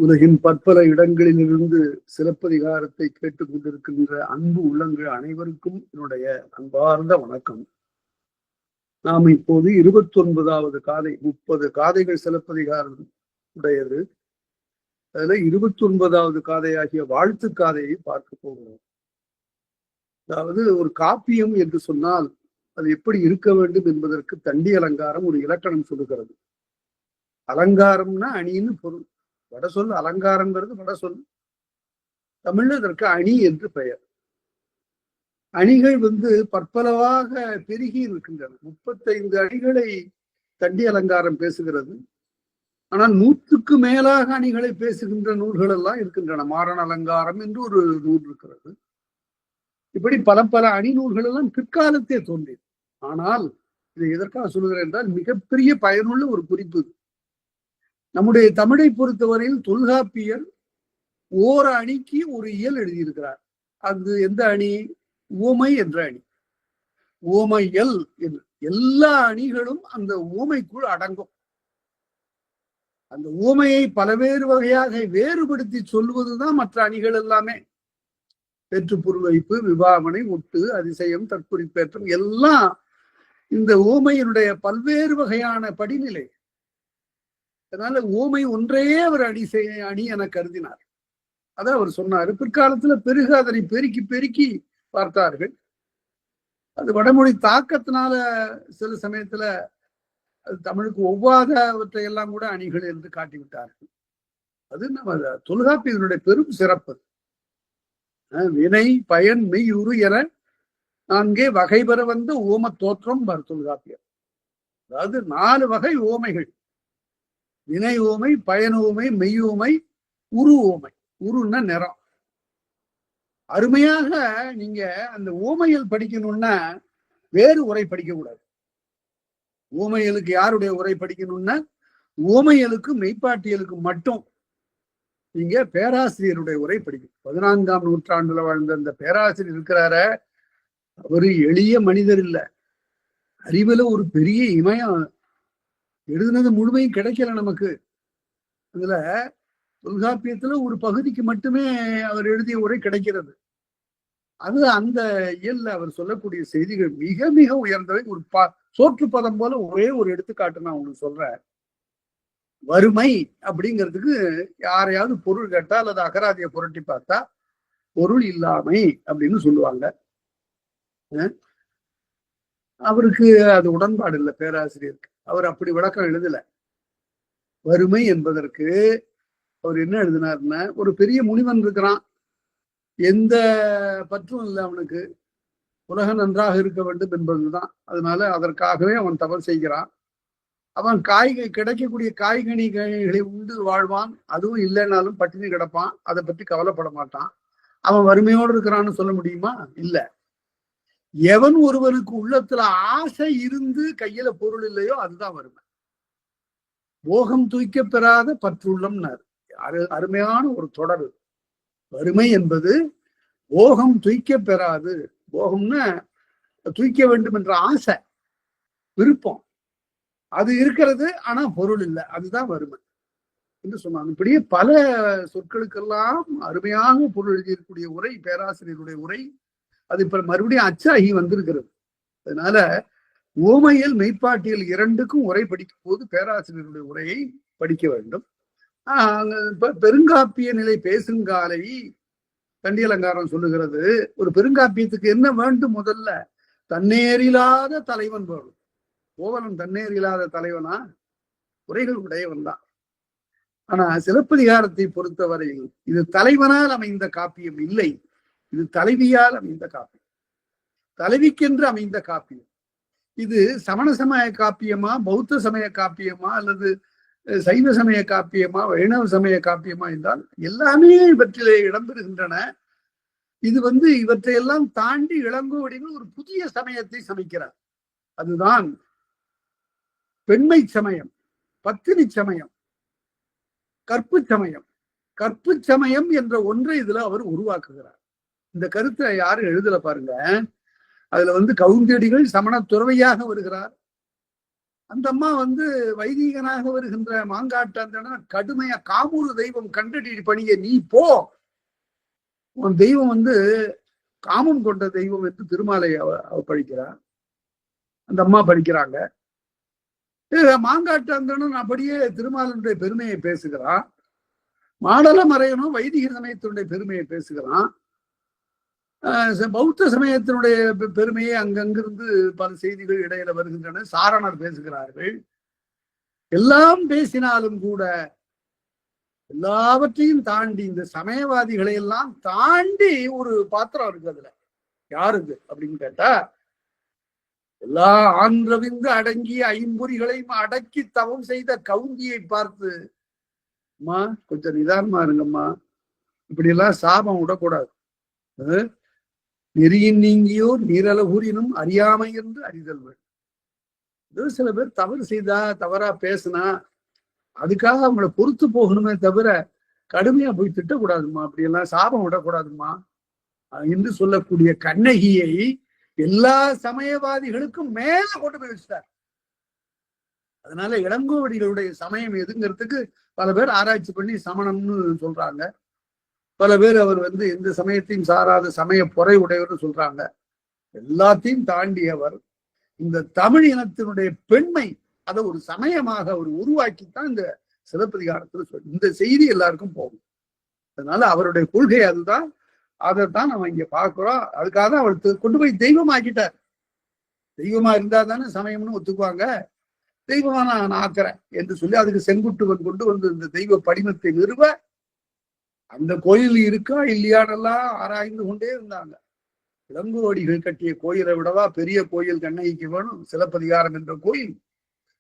உலகின் பற்பல இடங்களிலிருந்து சிலப்பதிகாரத்தை கேட்டுக் கொண்டிருக்கின்ற அன்பு உள்ளங்கள் அனைவருக்கும் என்னுடைய அன்பார்ந்த வணக்கம். நாம் இப்போது 29வது காதை. 30 காதைகள் சிலப்பதிகாரம் உடையது. அதுல 29வது காதையாகிய வாழ்த்து காதையை பார்க்க போகிறோம். அதாவது ஒரு காப்பியம் என்று சொன்னால் அது எப்படி இருக்க வேண்டும் என்பதற்கு தண்டி அலங்காரம் ஒரு இலக்கணம் சொல்லுகிறது. அலங்காரம்னா அணின்னு பொருள். வட சொல் அலங்காரங்கிறது வட சொல். தமிழ்ல இதற்கு அணி என்று பெயர். அணிகள் பற்பலவாக பெருகி இருக்கின்றன. 35 அணிகளை தண்டி அலங்காரம் பேசுகிறது. ஆனால் 100க்கு மேலாக அணிகளை பேசுகின்ற நூல்கள் எல்லாம் இருக்கின்றன. மாரண அலங்காரம் என்று ஒரு நூல் இருக்கிறது. இப்படி பல பல அணி நூல்கள் எல்லாம் பிற்காலத்தே தோன்றியது. ஆனால் இதை எதற்காக சொல்கிறேன் என்றால் மிகப்பெரிய பயனுள்ள ஒரு குறிப்பு. நம்முடைய தமிழை பொறுத்தவரையில் தொல்காப்பியர் ஓர் அணிக்கு ஒரு இயல் எழுதியிருக்கிறார். அது எந்த அணி? உவமை என்ற அணி. உவமையல் என்று எல்லா அணிகளும் அந்த உவமைக்குள் அடங்கும். அந்த உவமையை பலவேறு வகையாக வேறுபடுத்தி சொல்லுவதுதான் மற்ற அணிகள் எல்லாமே. பெற்று பொருள் வைப்பு, விவாமனை, ஒட்டு, அதிசயம், தற்குறிப்பேற்றம் எல்லாம் இந்த உவமையினுடைய பல்வேறு வகையான படிநிலை. அதனால ஓமை ஒன்றையே அவர் அணி என கருதினார். அதான் அவர் சொன்னாரு. பிற்காலத்துல பெருக அதனை பெருக்கி பெருக்கி பார்த்தார்கள். அது வடமொழி தாக்கத்தினால சில சமயத்துல அது தமிழுக்கு ஒவ்வாதவற்றை எல்லாம் கூட அணிகள் என்று காட்டிவிட்டார்கள். அது நம்ம தொல்காப்பியனுடைய பெரும் சிறப்பு. வினை, பயன், மெய், உரு என 4 வகை பெற வந்த ஓம தோற்றம் தொல்காப்பியர். அதாவது 4 வகை ஓமைகள். வினை ஓமை, பயன் ஓமை, மெய் ஓமை, உரு ஓமை. உருன்னா நிறம். அருமையாக நீங்க அந்த ஓமையல் படிக்கணும்னா வேறு உரை படிக்க கூடாது. ஓமையலுக்கு யாருடைய உரை படிக்கணும்னா ஓமையலுக்கு மெய்ப்பாட்டியலுக்கு மட்டும் நீங்க பேராசிரியருடைய உரை படிக்கணும். 14ஆம் நூற்றாண்டுல வாழ்ந்த அந்த பேராசிரியர் இருக்கிறார, அவரு எளிய மனிதர் இல்ல. அறிவுல ஒரு பெரிய இமயம். எழுதுனது முழுமையும் கிடைக்கல நமக்கு. அதுல தொல்காப்பியத்துல ஒரு பகுதிக்கு மட்டுமே அவர் எழுதிய உரை கிடைக்கிறது. அது அந்த இயல்ல அவர் சொல்லக்கூடிய செய்திகள் மிக மிக உயர்ந்தவை. ஒரு சோற்று பதம் போல ஒரே ஒரு எடுத்துக்காட்டு நான் உங்களுக்கு சொல்றேன். வறுமை அப்படிங்கிறதுக்கு யாரையாவது பொருள் கேட்டா அல்லது அகராதியை புரட்டி பார்த்தா பொருள் இல்லாமை அப்படின்னு சொல்லுவாங்க. அவருக்கு அது உடன்பாடு இல்லை பேராசிரியருக்கு. அவர் அப்படி விளக்கம் எழுதல. வறுமை என்பதற்கு அவர் என்ன எழுதினார்னா, ஒரு பெரிய முனிவன் இருக்கிறான். எந்த பற்றும் இல்லை அவனுக்கு. உலகம் நன்றாக இருக்க வேண்டும் என்பதுதான். அதனால அதற்காகவே அவன் தவறு செய்கிறான். அவன் கிடைக்கக்கூடிய காய்கனிகளை உண்டு வாழ்வான். அதுவும் இல்லைன்னாலும் பட்டினி கிடப்பான். அதை பற்றி கவலைப்பட மாட்டான். அவன் வறுமையோடு இருக்கிறான்னு சொல்ல முடியுமா? இல்ல. எவன் ஒருவனுக்கு உள்ளத்துல ஆசை இருந்து கையில பொருள் இல்லையோ அதுதான் வறுமை. போகம் தூய்க்க பெறாத பற்றுள்ளம்னார். அருமையான ஒரு தொடர். வறுமை என்பது போகம் தூய்க்க பெறாது. போகம்னா தூய்க்க வேண்டும் என்ற ஆசை, விருப்பம் அது இருக்கிறது, ஆனா பொருள் இல்லை. அதுதான் வறுமை என்று சொன்னாங்க. இப்படியே பல சொற்களுக்கெல்லாம் அருமையாக பொருள் எழுதியிருக்கக்கூடிய உரை பேராசிரியருடைய உரை. அது இப்ப மறுபடியும் அச்சாகி வந்திருக்கிறது. அதனால ஓமையல் மெய்ப்பாட்டியல் இரண்டுக்கும் உரை படிக்கும் போது பேராசிரியருடைய உரையை படிக்க வேண்டும். பெருங்காப்பிய நிலை பேசுங்காலை தண்டி அலங்காரம் சொல்லுகிறது. ஒரு பெருங்காப்பியத்துக்கு என்ன வேண்டும்? முதல்ல தன்னேறில்லாத தலைவன் வேணும். கோவலன் தன்னேர் இல்லாத தலைவனா? உரைகள் உடையவன் தான். ஆனா சிலப்பதிகாரத்தை பொறுத்தவரையில் இது தலைவனால் அமைந்த காப்பியம் இல்லை. இது தலைவியால் அமைந்த காப்பியம், தலைவிக்கென்று அமைந்த காப்பியம். இது சமண சமய காப்பியமா, பௌத்த சமய காப்பியமா, அல்லது சைவ சமய காப்பியமா, வைணவ சமய காப்பியமா என்றால் எல்லாமே இவற்றிலே இடம்பெறுகின்றன. இது இவற்றையெல்லாம் தாண்டி இளங்கோவடிகள் ஒரு புதிய சமயத்தை சமைக்கிறார். அதுதான் பெண்மை சமயம், பத்தினி சமயம், கற்பு சமயம். கற்பு சமயம் என்ற ஒன்றை இதுல அவர் உருவாக்குகிறார். இந்த கருத்தை யாரும் எழுதல பாருங்க. அதுல கவுந்தடிகள் சமண துறவையாக வருகிறார். அந்த அம்மா வந்து வைதீகனாக வருகின்ற மாங்காட்டான் கடுமையா காமூரு தெய்வம் கண்டடி பணிய நீ போ, உன் தெய்வம் வந்து காமம் கொண்ட தெய்வம் என்று திருமாலை அவ படிக்கிறார். அந்த அம்மா படிக்கிறாங்க. மாங்காட்டாந்தனும் அப்படியே திருமாலனுடைய பெருமையை பேசுகிறான். மாடல மறையனும் வைதிக சமயத்தினுடைய பெருமையை பேசுகிறான். பௌத்த சமயத்தினுடைய பெருமையை அங்கங்கிருந்து பல செய்திகள் இடையில வருகின்றன. சாரணர் பேசுகிறார்கள். எல்லாம் பேசினாலும் கூட எல்லாவற்றையும் தாண்டி இந்த சமயவாதிகளை எல்லாம் தாண்டி ஒரு பாத்திரம் இருக்கு. அதுல யாருக்கு அப்படின்னு கேட்டா, எல்லா ஆன்றவிந்து அடங்கிய ஐம்பொறிகளையும் அடக்கி தவம் செய்த கவுந்தியை பார்த்து, அம்மா கொஞ்சம் நிதானமா இருங்கம்மா, இப்படி எல்லாம் சாபம் விடக்கூடாது. நெறியின் நீங்கியோர் நீரலகூரினும் அறியாமை என்று அறிதல் வேண்டும். சில பேர் தவறு செய்தா, தவறா பேசுனா, அதுக்காக அவங்கள பொறுத்து போகணுமே தவிர கடுமையா போய் திட்டக்கூடாதுமா, அப்படியெல்லாம் சாபம் விடக்கூடாதுமா என்று சொல்லக்கூடிய கண்ணகியை எல்லா சமயவாதிகளுக்கும் மேல கொண்டு போய் வச்சுட்டார். அதனால இளங்கோவடிகளுடைய சமயம் எதுங்கிறதுக்கு பல பேர் ஆராய்ச்சி பண்ணி சமணம்னு சொல்றாங்க. பல பேர் அவர் வந்து எந்த சமயத்தையும் சாராத சமய பொறை உடையவர்னு சொல்றாங்க. எல்லாத்தையும் தாண்டியவர் இந்த தமிழ் இனத்தினுடைய பெண்மை அதை ஒரு சமயமாக அவர் உருவாக்கித்தான் இந்த சிலப்பதிகாரத்துல இந்த செய்தி எல்லாருக்கும் போகும். அதனால அவருடைய கொள்கை அதுதான். அதைத்தான் நம்ம இங்க பாக்குறோம். அதுக்காக தான் அவர் கொண்டு போய் தெய்வம் ஆக்கிட்டார். தெய்வமா இருந்தா தானே சமயம்னு ஒத்துக்குவாங்க. தெய்வமா நான் ஆக்குறேன் என்று சொல்லி அதுக்கு செங்குட்டுவன் கொண்டு வந்து இந்த தெய்வ படிமத்தை நிறுவ அந்த கோயில் இருக்கா இல்லையானெல்லாம் ஆராய்ந்து கொண்டே இருந்தாங்க. இளங்கோவடிகள் கட்டிய கோயிலை விடவா பெரிய கோயில் கண்ணகிக்கு வேணும் சிலப்பதிகாரம் என்ற கோயில்.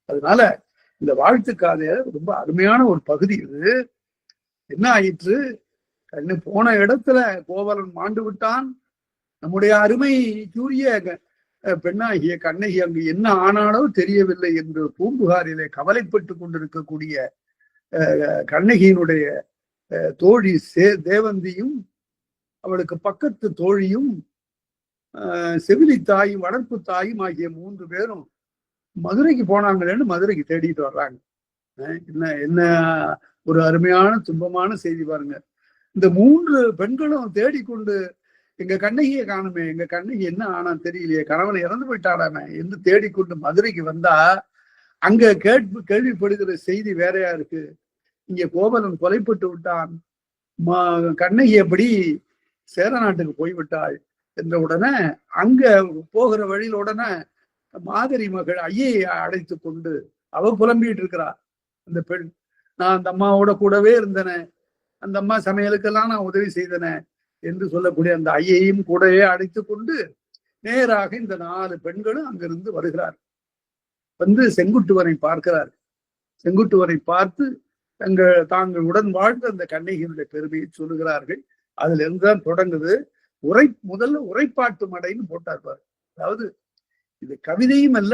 அதனால இந்த வாழ்த்துக்காத ரொம்ப அருமையான ஒரு பகுதி. இது என்ன ஆயிற்று, கண்ணு போன இடத்துல கோவலன் மாண்டு விட்டான். நம்முடைய அருமை சூரிய பெண்ணாகிய கண்ணகி அங்கு என்ன ஆனாலோ தெரியவில்லை என்று பூம்புகாரிலே கவலைப்பட்டு கொண்டிருக்கக்கூடிய கண்ணகியினுடைய தோழி தேவந்தியும் அவளுக்கு பக்கத்து தோழியும் செவிலி தாயும் வளர்ப்பு தாயும் ஆகிய 3 பேரும் மதுரைக்கு போனாங்களேன்னு மதுரைக்கு தேடிட்டு வர்றாங்க. என்ன என்ன ஒரு அருமையான துன்பமான செய்தி பாருங்க. இந்த 3 பெண்களும் தேடிக்கொண்டு எங்க கண்ணகியை காணுமே, எங்க கண்ணகி என்ன ஆனான்னு தெரியலையே, கணவன் இறந்து போயிட்டாராமே என்று தேடிக்கொண்டு மதுரைக்கு வந்தா அங்க கேள்விப்படுகிற செய்தி வேறையா இருக்கு. இங்க கோவலன் கொலைப்பட்டு விட்டான், கண்ணகி எப்படி சேர நாட்டுக்கு போய்விட்டாள் என்ற உடனே அங்க போகிற வழியில உடனே மாதரி மகள் ஐயை அடைத்து கொண்டு அவ புலம்பிட்டு இருக்கிறா. அந்த பெண், நான் அந்த அம்மாவோட கூடவே இருந்தன, அந்த அம்மா சமையலுக்கெல்லாம் நான் உதவி செய்தன என்று சொல்லக்கூடிய அந்த ஐயையும் கூடவே அடைத்து கொண்டு நேராக இந்த 4 பெண்களும் அங்கிருந்து வருகிறார். வந்து செங்குட்டுவனை பார்க்கிறார். செங்குட்டுவனை பார்த்து தாங்கள் உடன் வாழ்ந்த அந்த கண்ணகியினுடைய பெருமையை சொல்லுகிறார்கள். அதுல இருந்துதான் தொடங்குது. முதல்ல உரைப்பாட்டு மடைன்னு போட்டார் பாரு. அதாவது இது கவிதையும் அல்ல,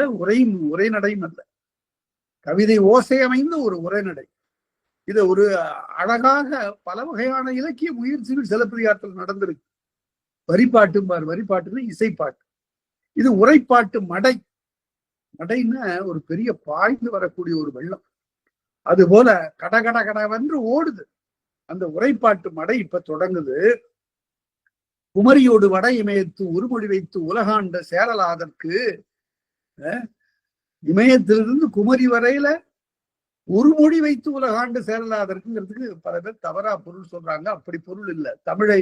உரைநடையும் அல்ல, கவிதை ஓசை அமைந்த ஒரு உரைநடை. இத ஒரு அழகாக பல வகையான இலக்கிய முயற்சிகள் சிலப்பதிகாரத்தில் நடந்திருக்கு. வரிப்பாட்டும் பாரு, வரிப்பாட்டுன்னு இசைப்பாட்டு. இது உரைப்பாட்டு மடை. மடைன்னா ஒரு பெரிய பாய்ந்து வரக்கூடிய ஒரு வெள்ளம், அது போல கடகட கடவென்று ஓடுது. அந்த உரைப்பாட்டு மடை இப்ப தொடங்குது. குமரியோடு வட இமயத்து உருமொழி வைத்து உலகாண்ட சேரலாதற்கு, இமயத்திலிருந்து குமரி வரையில ஒரு மொழி வைத்து உலகாண்டு சேரலாதற்குங்கிறதுக்கு பல பேர் தவறா பொருள் சொல்றாங்க. அப்படி பொருள் இல்லை. தமிழை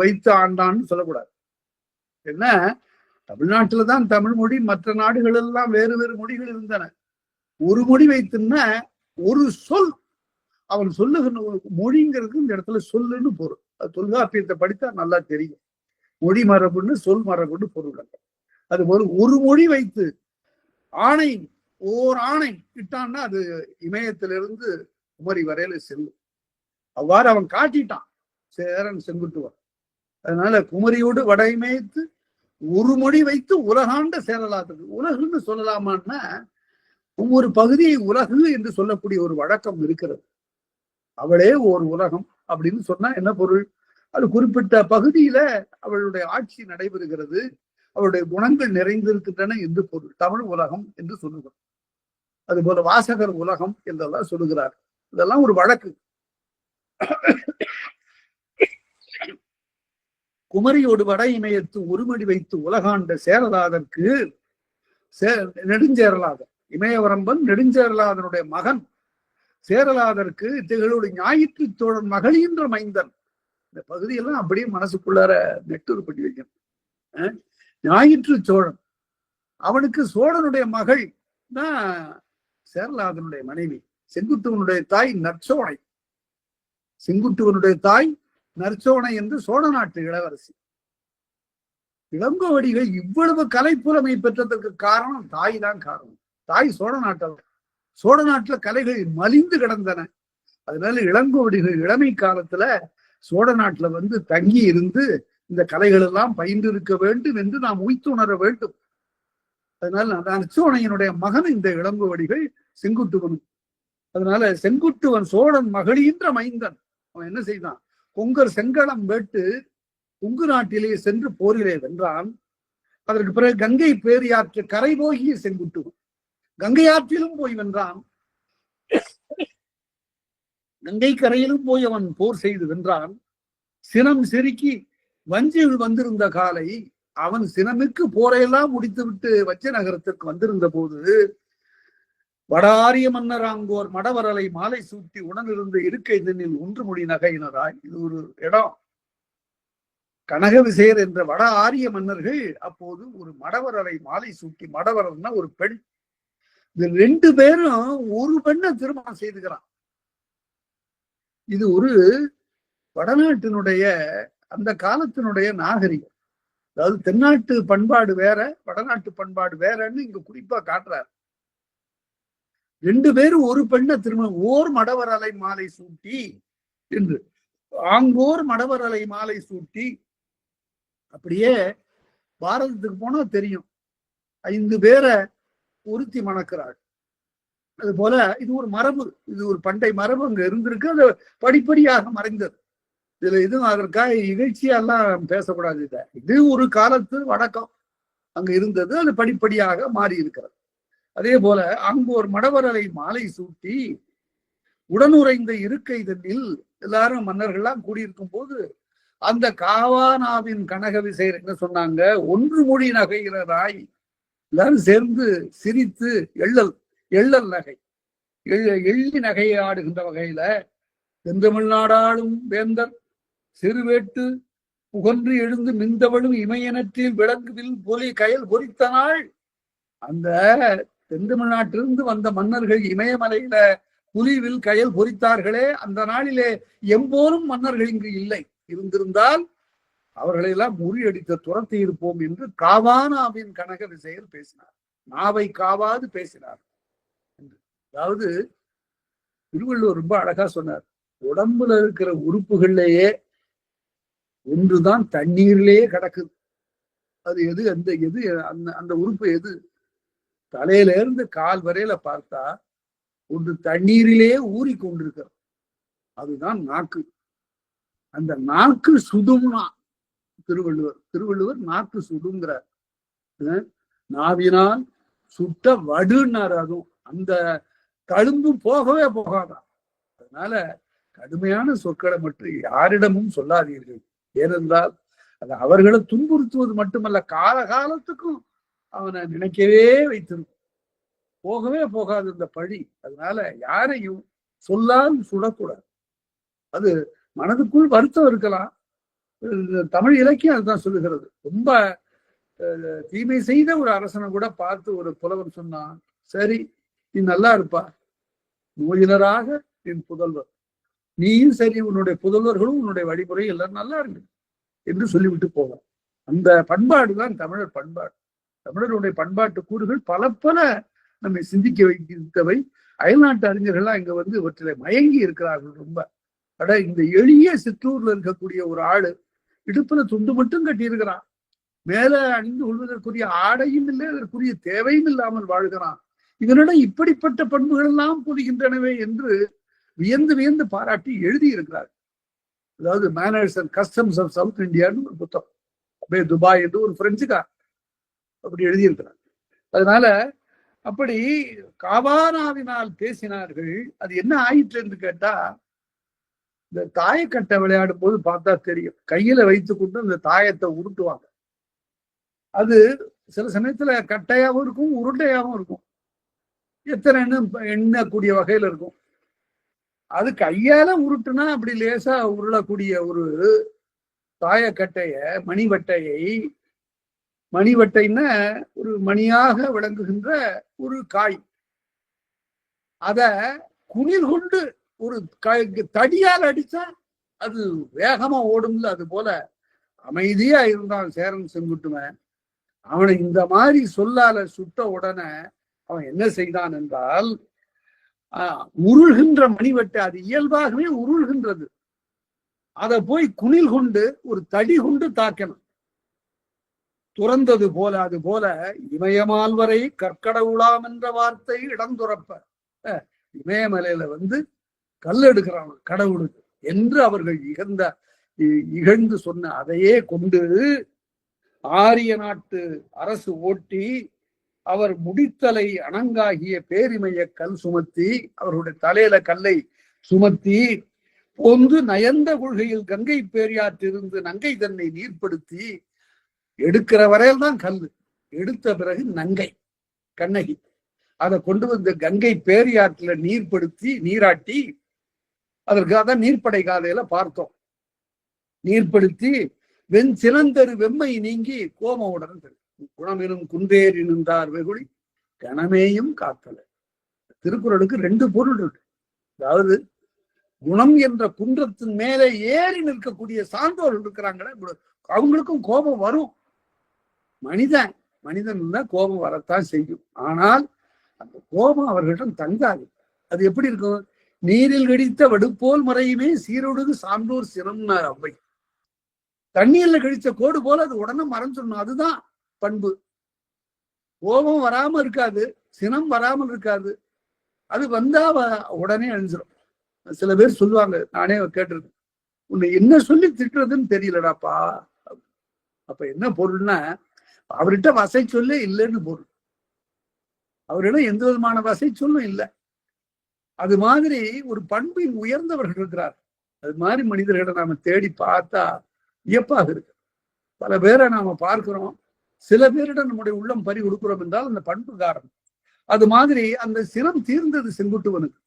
வைத்து ஆண்டான்னு சொல்லக்கூடாது. என்ன, தமிழ்நாட்டுலதான் தமிழ் மொழி, மற்ற நாடுகள் எல்லாம் வேறு வேறு மொழிகள் இருந்தன. ஒரு மொழி வைத்துன்னா ஒரு சொல், அவன் சொல்லுகிற மொழிங்கிறதுக்கு இந்த இடத்துல சொல்லுன்னு பொருள். அது தொல்காப்பியத்தை படித்தா நல்லா தெரியும். மொழி மரபுன்னு சொல் மரபுன்னு பொருள். அது ஒரு மொழி வைத்து ஆணை ஓர் ஆணை இட்டான்னா அது இமயத்திலிருந்து குமரி வரையில செல்லும். அவ்வாறு அவன் காட்டிட்டான் சேரன் செங்குட்டுவன். அதனால குமரியோடு வட இமயத்து ஒரு மொழி வைத்து உலகாண்ட சேரலாதது. உலகுன்னு சொல்லலாமான்னா ஒவ்வொரு பகுதியை உலகு என்று சொல்லக்கூடிய ஒரு வழக்கம் இருக்கிறது. அவளே ஒரு உலகம் அப்படின்னு சொன்னா என்ன பொருள்? அது குறிப்பிட்ட பகுதியில அவளுடைய ஆட்சி நடைபெறுகிறது, அவளுடைய குணங்கள் நிறைந்திருக்கின்றன என்று பொருள். தமிழ் உலகம் என்று சொல்லுகிறோம். அது போல வாசகர் உலகம் என்றெல்லாம் சொல்லுகிறார். இதெல்லாம் ஒரு வழக்கு. குமரியோடு வட இமயத்து ஒருமடி வைத்து உலகாண்ட சேரலாதற்கு நெடுஞ்சேரலாதன் இமயவரம்பன் நெடுஞ்சேரலாதனுடைய மகன் சேரலாதற்கு திகழோடு ஞாயிற்று சோழன் மகளின்ற மைந்தன். இந்த பகுதியெல்லாம் அப்படியே மனசுக்குள்ளார நெட்டூர் பண்ணி வைக்கணும். ஞாயிற்று சோழன், அவனுக்கு சோழனுடைய மகள் தான் சேரலாதனுடைய மனைவி. செங்குட்டுவனுடைய தாய் நற்சோனை. செங்குட்டுவனுடைய தாய் நற்சோனை என்று சோழ நாட்டு இளவரசி. இளங்கோவடிகள் இவ்வளவு கலைப்புலமை பெற்றதற்கு காரணம் தாய் தான் காரணம். தாய் சோழ நாட்டில், சோழ நாட்டுல கலைகள் மலிந்து கிடந்தன. அதனால இளங்கோவடிகள் இளமை காலத்துல சோழ நாட்டுல வந்து தங்கி இருந்து இந்த கலைகள் எல்லாம் பயின்று இருக்க வேண்டும் என்று நாம் உய்த்துணர வேண்டும். அதனால நற்சோனையினுடைய மகன் இந்த இளங்கோவடிகள் செங்குட்டுவன். அதனால செங்குட்டுவன் சோழன் மகளின்ற மைந்தன். அவன் என்ன செய்தான்? கொங்கர் செங்களம் வேட்டு கொங்கு நாட்டிலே சென்று போரிலே வென்றான். அதற்கு பிறகு கங்கை பேரியாற்று கரை போகிய செங்குட்டுவன் கங்கை ஆற்றிலும் போய் வென்றான். கங்கை கரையிலும் போய் அவன் போர் செய்து வென்றான். சினம் செருக்கி வஞ்சியில் வந்திருந்த காலை அவன் சினமிக்கு போரையெல்லாம் முடித்துவிட்டு வச்ச நகரத்திற்கு வந்திருந்த போது வடாரிய மன்னராங்கோர் மடவரலை மாலை சூட்டி உடனிருந்த இருக்கை தன்னில் ஒன்று மொழி நகையினராய். இது ஒரு இடம். கனக விசேர் என்ற வட ஆரிய மன்னர்கள் அப்போது ஒரு மடவரலை மாலை சூட்டி, மடவரல்னா ஒரு பெண், இந்த 2 பேரும் ஒரு பெண்ணை திருமணம் செய்துக்கிறான். இது ஒரு வடநாட்டினுடைய அந்த காலத்தினுடைய நாகரிகம். அதாவது தென்னாட்டு பண்பாடு வேற, வடநாட்டு பண்பாடு வேறன்னு இங்க குறிப்பா காட்டுறார். 2 பேரும் ஒரு பெண்ணை திருமணம். ஓர் மடவரலை மாலை சூட்டி என்று, ஆங்கோர் மடவரலை மாலை சூட்டி. அப்படியே பாரதத்துக்கு போனா தெரியும், 5 பேரை ஒருத்தி மணக்கிறாள். அது போல இது ஒரு மரபு, இது ஒரு பண்டை மரபு அங்க இருந்திருக்கு. அது படிப்படியாக மறைந்தது. இதுல எதுவும் அதற்காக இகழ்ச்சியெல்லாம் பேசக்கூடாது. இது ஒரு காலத்து வழக்கம் அங்க இருந்தது. அது படிப்படியாக மாறி இருக்கிறது. அதே போல அங்கு ஒரு மடவரலை மாலை சூட்டி உடனுறைந்த இருக்கை தன்னில் எல்லாரும் மன்னர்கள்லாம் கூடியிருக்கும் போது அந்த காவானாவின் கனக விசேர் என்ன சொன்னாங்க? ஒன்று மொழி நகையினராய் எல்லாரும் சேர்ந்து சிரித்து எள்ளல் நகை, எள்ளி நகையை ஆடுகின்ற வகையில தென்தமிழ்நாடாளும் வேந்தர் சிறுவேட்டு புகன்று எழுந்து மிந்தவளும் இமையனற்றில் விளங்குவில் பொலி கயல் பொறித்த நாள். அந்த தென்தமிழ்நாட்டிலிருந்து வந்த மன்னர்கள் இமயமலையில புலிவில் கயல் பொறித்தார்களே, அந்த நாளிலே எம்போலும் மன்னர்கள் இங்கு இல்லை. இருந்திருந்தால் அவர்களையெல்லாம் முறியடித்த துரத்தி இருப்போம் என்று காவானாவின் கனக விசேர் பேசினார். நாவை காவாது பேசினார். அதாவது திருவள்ளுவர் ரொம்ப அழகா சொன்னார். உடம்புல இருக்கிற உறுப்புகள்லேயே ஒன்றுதான் தண்ணீரிலேயே கிடக்குது. அது எது? அந்த உறுப்பு எது? தலையில இருந்து கால் வரையில பார்த்தா ஒன்று தண்ணீரிலே ஊறி கொண்டிருக்கிறது. அதுதான் நாக்கு. அந்த நாக்கு சுடும்னா திருவள்ளுவர் நாக்கு சுடுங்கிறார். நாவினால் சுட்ட வடுன்னாரு. அதுவும் அந்த தழும்பு போகவே போகாதான். அதனால கடுமையான சொற்களை மட்டும் யாரிடமும் சொல்லாதீர்கள். ஏனென்றால் அது அவர்களை துன்புறுத்துவது மட்டுமல்ல, காலகாலத்துக்கும் அவனை நினைக்கவே வைத்திருக்கும். போகவே போகாது இந்த பழி. அதனால யாரையும் சொல்லால் சுடக்கூடாது. அது மனதுக்குள் வருத்தம் இருக்கலாம். தமிழ் இலக்கியம் அதுதான் சொல்லுகிறது. ரொம்ப தீமை செய்த ஒரு அரசனை கூட பார்த்து ஒரு புலவன் சொன்னான், சரி நீ நல்லா இருப்பா, நோயினராக என் புதல்வர், நீயும் சரி உன்னுடைய புதல்வர்களும் உன்னுடைய வழிமுறை எல்லாரும் நல்லா இருக்கு என்று சொல்லிவிட்டு போவான். அந்த பண்பாடு தான் தமிழர் பண்பாடு. தமிழருடைய பண்பாட்டு கூறுகள் பல நம்மை சிந்திக்க வைத்தவை. அயல்நாட்டு அறிஞர்கள்லாம் இங்க வந்து இவற்றில மயங்கி இருக்கிறார்கள் ரொம்ப. இந்த எளிய சிற்றூர்ல இருக்கக்கூடிய ஒரு ஆளு இடுப்புல துண்டு மட்டும் கட்டி இருக்கிறான், மேல அணிந்து கொள்வதற்குரிய ஆடையும் இல்லை, அதற்குரிய தேவையும் இல்லாமல் வாழ்கிறான். இதனிடம் இப்படிப்பட்ட பண்புகள் எல்லாம் புரிகின்றனவே என்று வியந்து பாராட்டி எழுதி இருக்கிறார். அதாவது manners and customs of south இந்தியான்னு ஒரு புத்தகம், அப்படியே துபாய் என்று ஒரு பிரெஞ்சுக்கார் அப்படி எழுதியிருக்கிறார். அதனால அப்படி காவானாவினால் பேசினார்கள். அது என்ன ஆயிற்று என்று கேட்டா, இந்த தாயக்கட்டை விளையாடும் போது பார்த்தா தெரியும், கையில வைத்துக்கொண்டு அந்த தாயத்தை உருட்டுவாங்க. அது சில சமயத்துல கட்டையாவும் இருக்கும், உருண்டையாவும் இருக்கும், எத்தனை எண்ணக்கூடிய வகையில இருக்கும். அது கையால உருட்டுனா அப்படி லேசா உருளக்கூடிய ஒரு தாயக்கட்டைய, மணிவட்டைன்னா ஒரு மணியாக விளங்குகின்ற ஒரு காய், அத குளிர் கொண்டு ஒரு தடியால் அடிச்சா அது வேகமா ஓடும்ல, அது போல அமைதியா இருந்தான் சேரன் செங்குட்டுவன். அவனை இந்த மாதிரி சொல்லால சுட்ட உடனே அவன் என்ன செய்தான் என்றால், உருள்கின்ற மணிவட்டை, அது இயல்பாகவே உருள்கின்றது, அதை போய் குனில் கொண்டு ஒரு தடி கொண்டு தாக்கணும். துறந்தது போல, அது போல இமயமால் வரை கற்கடவுளாம் என்ற வார்த்தை இடந்துறப்ப இமயமலையில கல் எடுக்கிறான் கடவுளுக்கு என்று அவர்கள் இகழ்ந்து சொன்ன அதையே கொண்டு ஆரிய நாட்டு அரசு ஓட்டி அவர் முடித்தலை அணங்காகிய பேரிமைய கல் சுமத்தி, அவர்களுடைய தலையில கல்லை சுமத்தி பொந்து நயந்த கொள்கையில் கங்கை பேரியாற்றிருந்து நங்கை தன்னை நீர்ப்படுத்தி, எடுக்கிற வரையில் தான் கல், எடுத்த பிறகு நங்கை கண்ணகி அதை கொண்டு வந்து கங்கை பேரியாற்றில நீராட்டி, அதற்காக தான் நீர்ப்படை காதையில பார்த்தோம். நீர்ப்படுத்தி சினந்தரு வெம்மை நீங்கி கோமவுடன் குணமெனும் குன்றேறி நின்றார் வெகுளி கணமேயும் காத்தல. திருக்குறளுக்கு 2 பொருள் இருக்கு. அதாவது குணம் என்ற குன்றத்தின் மேலே ஏறி நிற்கக்கூடிய சான்றோர்கள் இருக்கிறாங்களே, அவங்களுக்கும் கோபம் வரும். மனிதன் கோபம் வரத்தான் செய்யும். ஆனால் அந்த கோபம் அவர்களிடம் தங்காது. அது எப்படி இருக்கும்? நீரில் கடித்த வடுப்போல் மறையுமே சீரோடு சான்றோர் சினம்னார் அவ்வை. தண்ணீர்ல கழிச்ச கோடு போல அது உடனே மறைஞ்சிடணும். அதுதான் பண்பு. கோபம் வராம இருக்காது, சினம் வராமல் இருக்காது. அது வந்தா உடனே அழிஞ்சிடும். சில பேர் சொல்லுவாங்க, நானே கேட்டிருக்கேன், உன்னை என்ன சொல்லி திட்டுறதுன்னு தெரியலடாப்பா. அப்ப என்ன பொருள்னா, அவர்கிட்ட வசை சொல்ல இல்லைன்னு பொருள். அவரிடம் எந்த விதமான வசை சொல்லும் இல்லை. அது மாதிரி ஒரு பண்பின் உயர்ந்தவர்கள் இருக்கிறார். அது மாதிரி மனிதர்களை நாம தேடி பார்த்தா வியப்பாக இருக்கு. பல பேரை நாம பார்க்கிறோம், சில பேரிடம் நம்முடைய உள்ளம் பறி கொடுக்கிறோம் என்றால் அந்த பண்பு காரணம். அது மாதிரி அந்த சினம் தீர்ந்தது செங்குட்டுவனுக்கு.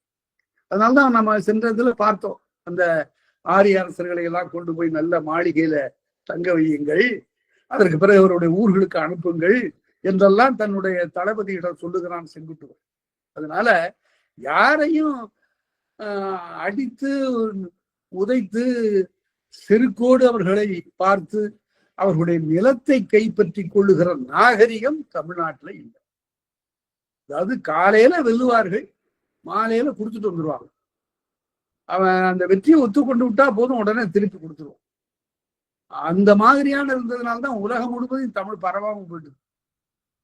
அதனால்தான் நம்ம சென்றதுல பார்த்தோம், அந்த ஆரிய அரசர்களை எல்லாம் கொண்டு போய் நல்ல மாளிகையில தங்க வையுங்கள், அதற்கு பிறகு அவருடைய ஊர்களுக்கு அனுப்புங்கள் என்றெல்லாம் தன்னுடைய தளபதியிடம் சொல்லுகிறான் செங்குட்டுவன். அதனால யாரையும் அடித்து உதைத்து செருக்கோடு அவர்களை பார்த்து அவர்களுடைய நிலத்தை கைப்பற்றி கொள்ளுகிற நாகரிகம் தமிழ்நாட்டுல இல்லை. அதாவது காலையில வெல்லுவார்கள், மாலையில குடுத்துட்டு வந்துருவாங்க. அவன் அந்த வெற்றியை ஒத்துக்கொண்டு விட்டா போதும், உடனே திருப்பி கொடுத்துருவான். அந்த மாதிரியான இருந்ததுனால்தான் உலகம் முழுவதும் தமிழ் பரவாம போயிடுது.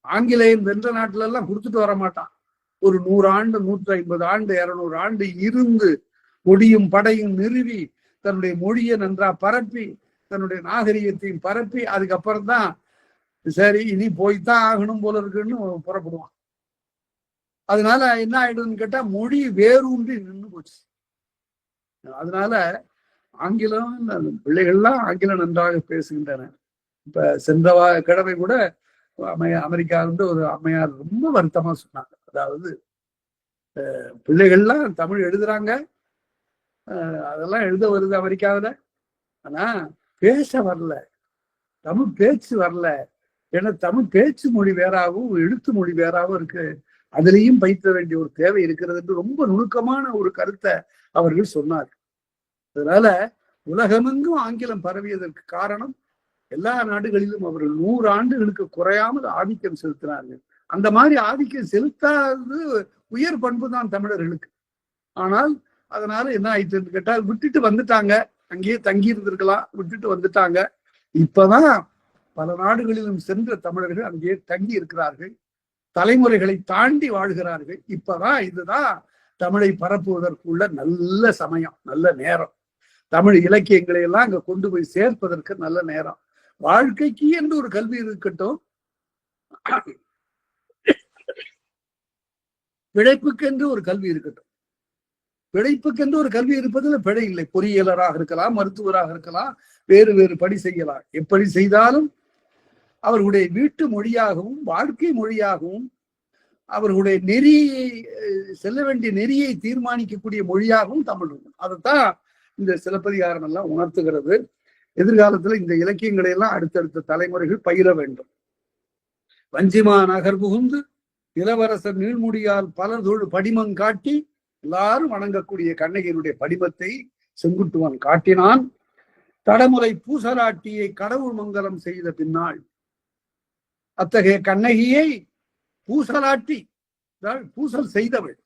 ஆங்கிலேயன் வென்ற நாட்டுல எல்லாம் கொடுத்துட்டு வர மாட்டான். ஒரு 100 ஆண்டு 150 ஆண்டு 200 ஆண்டு இருந்து கொடியும் படையும் நிறுவி தன்னுடைய மொழியை நன்றா பரப்பி தன்னுடைய நாகரிகத்தையும் பரப்பி அதுக்கப்புறம் தான் சரி இனி போய்தான் ஆகணும் போல இருக்குன்னு புறப்படுவான். அதனால என்ன ஆயிடுதுன்னு கேட்டா, மொழி வேரூன்றி நின்று போச்சு. அதனால ஆங்கிலம், பிள்ளைகள்லாம் ஆங்கிலம் நன்றாக பேசுகின்றன. இப்ப சென்ற கிழமை கூட அமெரிக்கா இருந்து ஒரு அம்மையார் ரொம்ப வருத்தமா சொன்னாங்க. அதாவது பிள்ளைகள்லாம் தமிழ் எழுதுறாங்க, அதெல்லாம் எழுத வருது அமெரிக்காவில, ஆனா பேச வரல, தமிழ் பேச்சு வரல. ஏன்னா தமிழ் பேச்சு மொழி வேறாகவும் எழுத்து மொழி வேறாகவும் இருக்கு, அதுலேயும் பயிற்ற வேண்டிய ஒரு தேவை இருக்கிறது என்று ரொம்ப நுணுக்கமான ஒரு கருத்தை அவர்கள் சொன்னார். அதனால உலகமெங்கும் ஆங்கிலம் பரவியதற்கு காரணம், எல்லா நாடுகளிலும் அவர்கள் 100 ஆண்டுகளுக்கு குறையாமல் ஆதிக்கம் செலுத்தினார்கள். அந்த மாதிரி ஆதிக்கம் செலுத்தாதது உயர் பண்பு தான் தமிழர்களுக்கு. ஆனால் அதனால என்ன ஆயிடுச்சுன்னு கேட்டா, விட்டுட்டு வந்துட்டாங்க, அங்கேயே தங்கி இருந்திருக்கலாம், விட்டுட்டு வந்துட்டாங்க. இப்பதான் பல நாடுகளிலும் சென்ற தமிழர்கள் அங்கேயே தங்கி இருக்கிறார்கள், தலைமுறைகளை தாண்டி வாழ்கிறார்கள். இப்பதான் இதுதான் தமிழை பரப்புவதற்குள்ள நல்ல சமயம், நல்ல நேரம். தமிழ் இலக்கியங்களை எல்லாம் அங்க கொண்டு போய் சேர்ப்பதற்கு நல்ல நேரம். வாழ்க்கைக்கு என்று ஒரு கல்வி இருக்கட்டும், பிழைப்புக்கென்று ஒரு கல்வி இருக்கட்டும். பிழைப்புக்கென்று ஒரு கல்வி இருப்பதில் பிழை இல்லை. பொறியியலராக இருக்கலாம், மருத்துவராக இருக்கலாம், வேறு வேறு படி செய்யலாம். எப்படி செய்தாலும் அவர்களுடைய வீட்டு மொழியாகவும் வாழ்க்கை மொழியாகவும் அவர்களுடைய நெறியை செல்ல வேண்டிய நெறியை தீர்மானிக்கக்கூடிய மொழியாகவும் தமிழ். அதைத்தான் இந்த சிலப்பதிகாரம் எல்லாம் உணர்த்துகிறது. எதிர்காலத்துல இந்த இலக்கியங்களை எல்லாம் அடுத்தடுத்த தலைமுறைகள் பயிர வேண்டும். வஞ்சிமா நகர் புகுந்து இளவரசர் நீழ்முடியால் பலர் படிமம் காட்டி எல்லாரும் வணங்கக்கூடிய கண்ணகியினுடைய படிமத்தை செங்குட்டுவன் காட்டினான். தடமுறை பூசலாட்டியை கடவுள் மங்கலம் செய்த பின்னால் அத்தகைய கண்ணகியை பூசலாட்டி பூசல் செய்தவள்,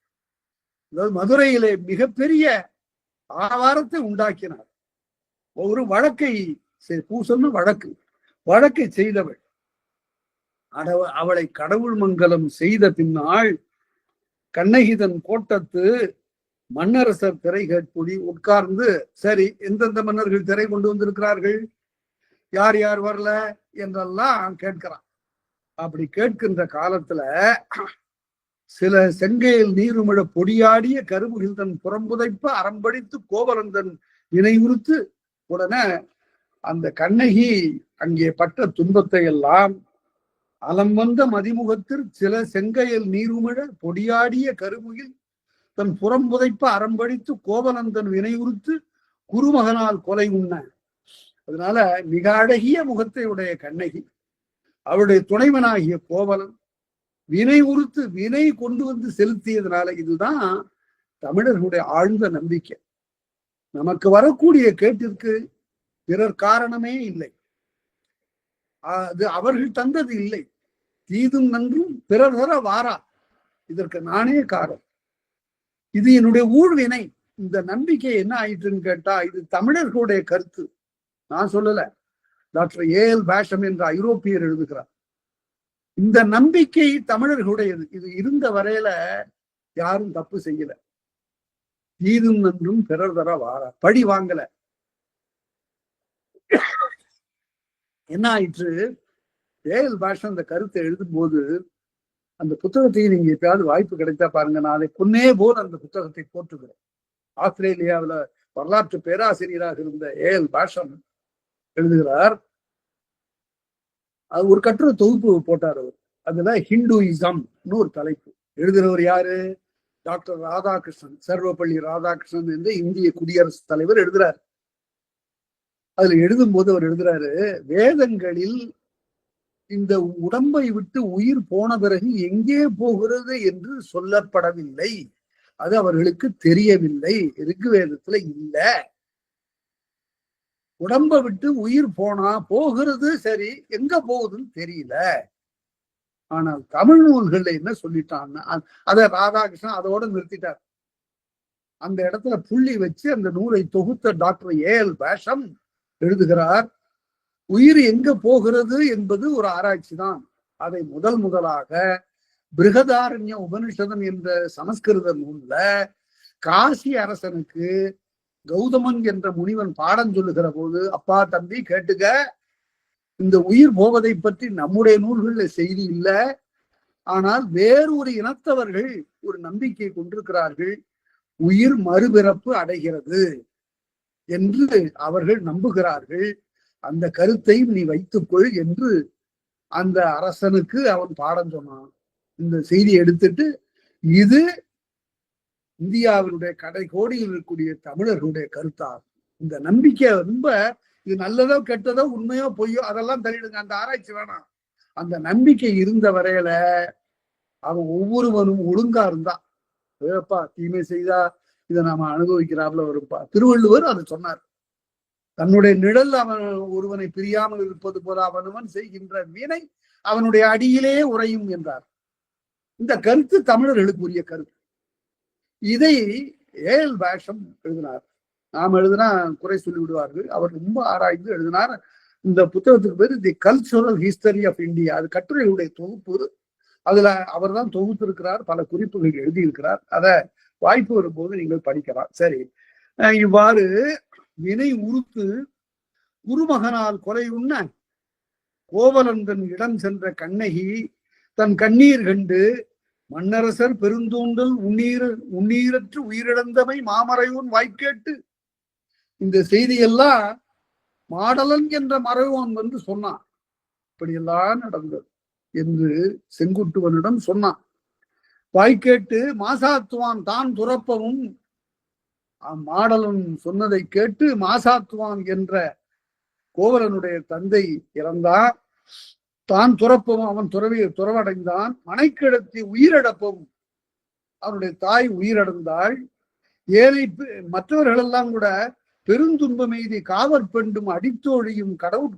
அதாவது மதுரையிலே மிகப்பெரிய ஆவாரத்தை உண்டாக்கினார். ஒரு வழக்கை பூசல்னு வழக்கை செய்தவள். அவளை கடவுள் மங்கலம் செய்த பின்னால் கண்ணகிதன் கோட்டத்து மன்னரசர் திரை கேட்பொழி உட்கார்ந்து, சரி எந்தெந்த மன்னர்கள் திரை கொண்டு வந்திருக்கிறார்கள், யார் யார் வரல என்றெல்லாம் கேட்கிறான். அப்படி கேட்கின்ற காலத்துல சில செங்கையில் நீருமிழ பொடியாடிய கருமுகில் தன் புறம்புதைப்ப அறம்படித்து கோவலந்தன் வினையுறுத்து, உடனே அந்த கண்ணகி அங்கே பட்ட துன்பத்தை எல்லாம் அலம் வந்த மதிமுகத்தில் சில செங்கையில் நீருமிழ பொடியாடிய கருமுகில் தன் புறம்புதைப்ப அறம்படித்து கோவலந்தன் வினையுறுத்து குருமகனால் கொலை உண்ண. அதனால மிக அழகிய முகத்தை உடைய கண்ணகி, அவருடைய துணைவனாகிய கோவலன் வினை உறுத்து வினை கொண்டு வந்து செலுத்தியதுனால, இதுதான் தமிழர்களுடைய ஆழ்ந்த நம்பிக்கை. நமக்கு வரக்கூடிய கேட்டிற்கு பிறர் காரணமே இல்லை, அது அவர்கள் தந்தது இல்லை. தீதும் நன்றும் பிறர் தர வாரா, இதற்கு நானே காரணம், இது என்னுடைய ஊழ்வினை. இந்த நம்பிக்கை என்ன ஆயிற்றுன்னு கேட்டா, இது தமிழர்களுடைய கருத்து, நான் சொல்லல. டாக்டர் ஏஎல் பேஷம் என்ற ஐரோப்பியர் எழுதுகிறார். இந்த நம்பிக்கை தமிழர்களுடையது. இது இருந்த வரையில யாரும் தப்பு செய்யல. தீதும் நன்றும் பிறர் தர வாரா, பழி வாங்கல. என்ன ஆயிற்று, ஏஎல் பாஷம் அந்த கருத்தை எழுதும் போது, அந்த புத்தகத்தையும் நீங்க எப்பயாவது வாய்ப்பு கிடைத்தா பாருங்க, நான் அதை பொன்னே போல் அந்த புத்தகத்தை போற்றுகிறேன். ஆஸ்திரேலியாவில வரலாற்று பேராசிரியராக இருந்த ஏஎல் பாஷம் எழுதுகிறார். அது ஒரு கட்டுரை தொகுப்பு போட்டார் அவர். அதுல ஹிந்துயிசம்னு ஒரு தலைப்பு. எழுதுகிறவர் யாரு, டாக்டர் ராதாகிருஷ்ணன், சர்வப்பள்ளி ராதாகிருஷ்ணன் என்ற இந்திய குடியரசுத் தலைவர் எழுதுறாரு. அதுல எழுதும் போது அவர் எழுதுறாரு, வேதங்களில் இந்த உடம்பை விட்டு உயிர் போன பிறகு எங்கே போகிறது என்று சொல்லப்படவில்லை, அது அவர்களுக்கு தெரியவில்லை, ரிக்வேதத்துல இல்ல. உடம்பை விட்டு உயிர் போகிறது, சரி, எங்க போகுதுன்னு தெரியல. ஆனால் தமிழ் நூல்கள்ல என்ன சொல்லிட்டான்னா, அத ராதாகிருஷ்ணன் அதோட நிறுத்திட்டார். அந்த இடத்துல புள்ளி வச்சு அந்த நூலை தொகுத்த டாக்டர் ஏஎல் பேஷம் எழுதுகிறார், உயிர் எங்க போகிறது என்பது ஒரு ஆராய்ச்சி தான். அதை முதலாக பிருகதாரண்ய உபனிஷதம் என்ற சமஸ்கிருத நூல்ல காசி அரசனுக்கு கௌதமன் என்ற முனிவன் பாடம் சொல்லுகிற போது, அப்பா தம்பி கேட்டுக்க, இந்த உயிர் போவதை பற்றி நம்முடைய நூல்கள்ல செய்தி இல்லை, ஆனால் வேறு ஒரு இனத்தவர்கள் ஒரு நம்பிக்கை கொண்டிருக்கிறார்கள், உயிர் மறுபிறப்பு அடைகிறது என்று அவர்கள் நம்புகிறார்கள், அந்த கருத்தையும் நீ வைத்துக்கொள் என்று அந்த அரசனுக்கு அவன் பாடம் சொன்னான். இந்த செய்தி எடுத்துட்டு, இது இந்தியாவினுடைய கடைக்கோடியில் இருக்கக்கூடிய தமிழர்களுடைய கருத்தாகும். இந்த நம்பிக்கை ரொம்ப, இது நல்லதோ கெட்டதோ உண்மையோ பொய்யோ அதெல்லாம் தள்ளிடுங்க, அந்த ஆராய்ச்சி வேணாம். அந்த நம்பிக்கை இருந்த வரையில அவன் ஒவ்வொருவனும் ஒழுங்கா இருந்தான். ஏப்பா தீமை செய்தா இதை நாம அனுபவிக்கிறாப்ல வருப்பா. திருவள்ளுவர் அதை சொன்னார். தன்னுடைய நிழல் அவன் ஒருவனை பிரியாமல் இருப்பது போல அவனவன் செய்கின்ற வினை அவனுடைய அடியிலே உறையும் என்றார். இந்த கருத்து தமிழர்களுக்கு உரிய கருத்து. இதை ஏஎல் பேஷம் எழுதினார். நாம் எழுதினா குறை சொல்லி விடுவார்கள், அவர் ரொம்ப ஆராய்ந்து எழுதினார். இந்த புத்தகத்துக்கு பேரு தி கல்ச்சுரல் ஹிஸ்டரி ஆஃப் இந்தியா. அது கட்டுரைகளுடைய தொகுப்பு. அதுல அவர் தான் தொகுத்திருக்கிறார், பல குறிப்புகள் எழுதியிருக்கிறார். அத வாய்ப்பு வரும்போது நீங்கள் படிக்கலாம். சரி, இவ்வாறு வினை உறுத்து குருமகனால் கொலை உண்ண கோவலந்தன் இடம் சென்ற கண்ணகி தன் கண்ணீர் கண்டு மன்னரசர் பெருந்தூண்டல் உண்ணீரற்று உயிரிழந்தமை மாமறையோன் வாய்க்கேட்டு. இந்த செய்தியெல்லாம் மாடலன் என்ற மறைவோன் வந்து சொன்னான். இப்படியெல்லாம் நடந்தது என்று செங்குட்டுவனிடம் சொன்னான். வாய்க்கேட்டு மாசாத்துவான் தான் துறப்பவும், மாடலன் சொன்னதை கேட்டு மாசாத்துவான் என்ற கோவலனுடைய தந்தை இறந்தான். தான் துறப்பவும் அவன் துறவடைந்தான். மனைக்கிடத்தி உயிரிழப்பவும் அவனுடைய தாய் உயிரிழந்தாள். ஏழை மற்றவர்கள் எல்லாம் கூட பெருந்துன்பம் எய்தி காவற்பெண்டும் அடித்தோழியும் கடவுள்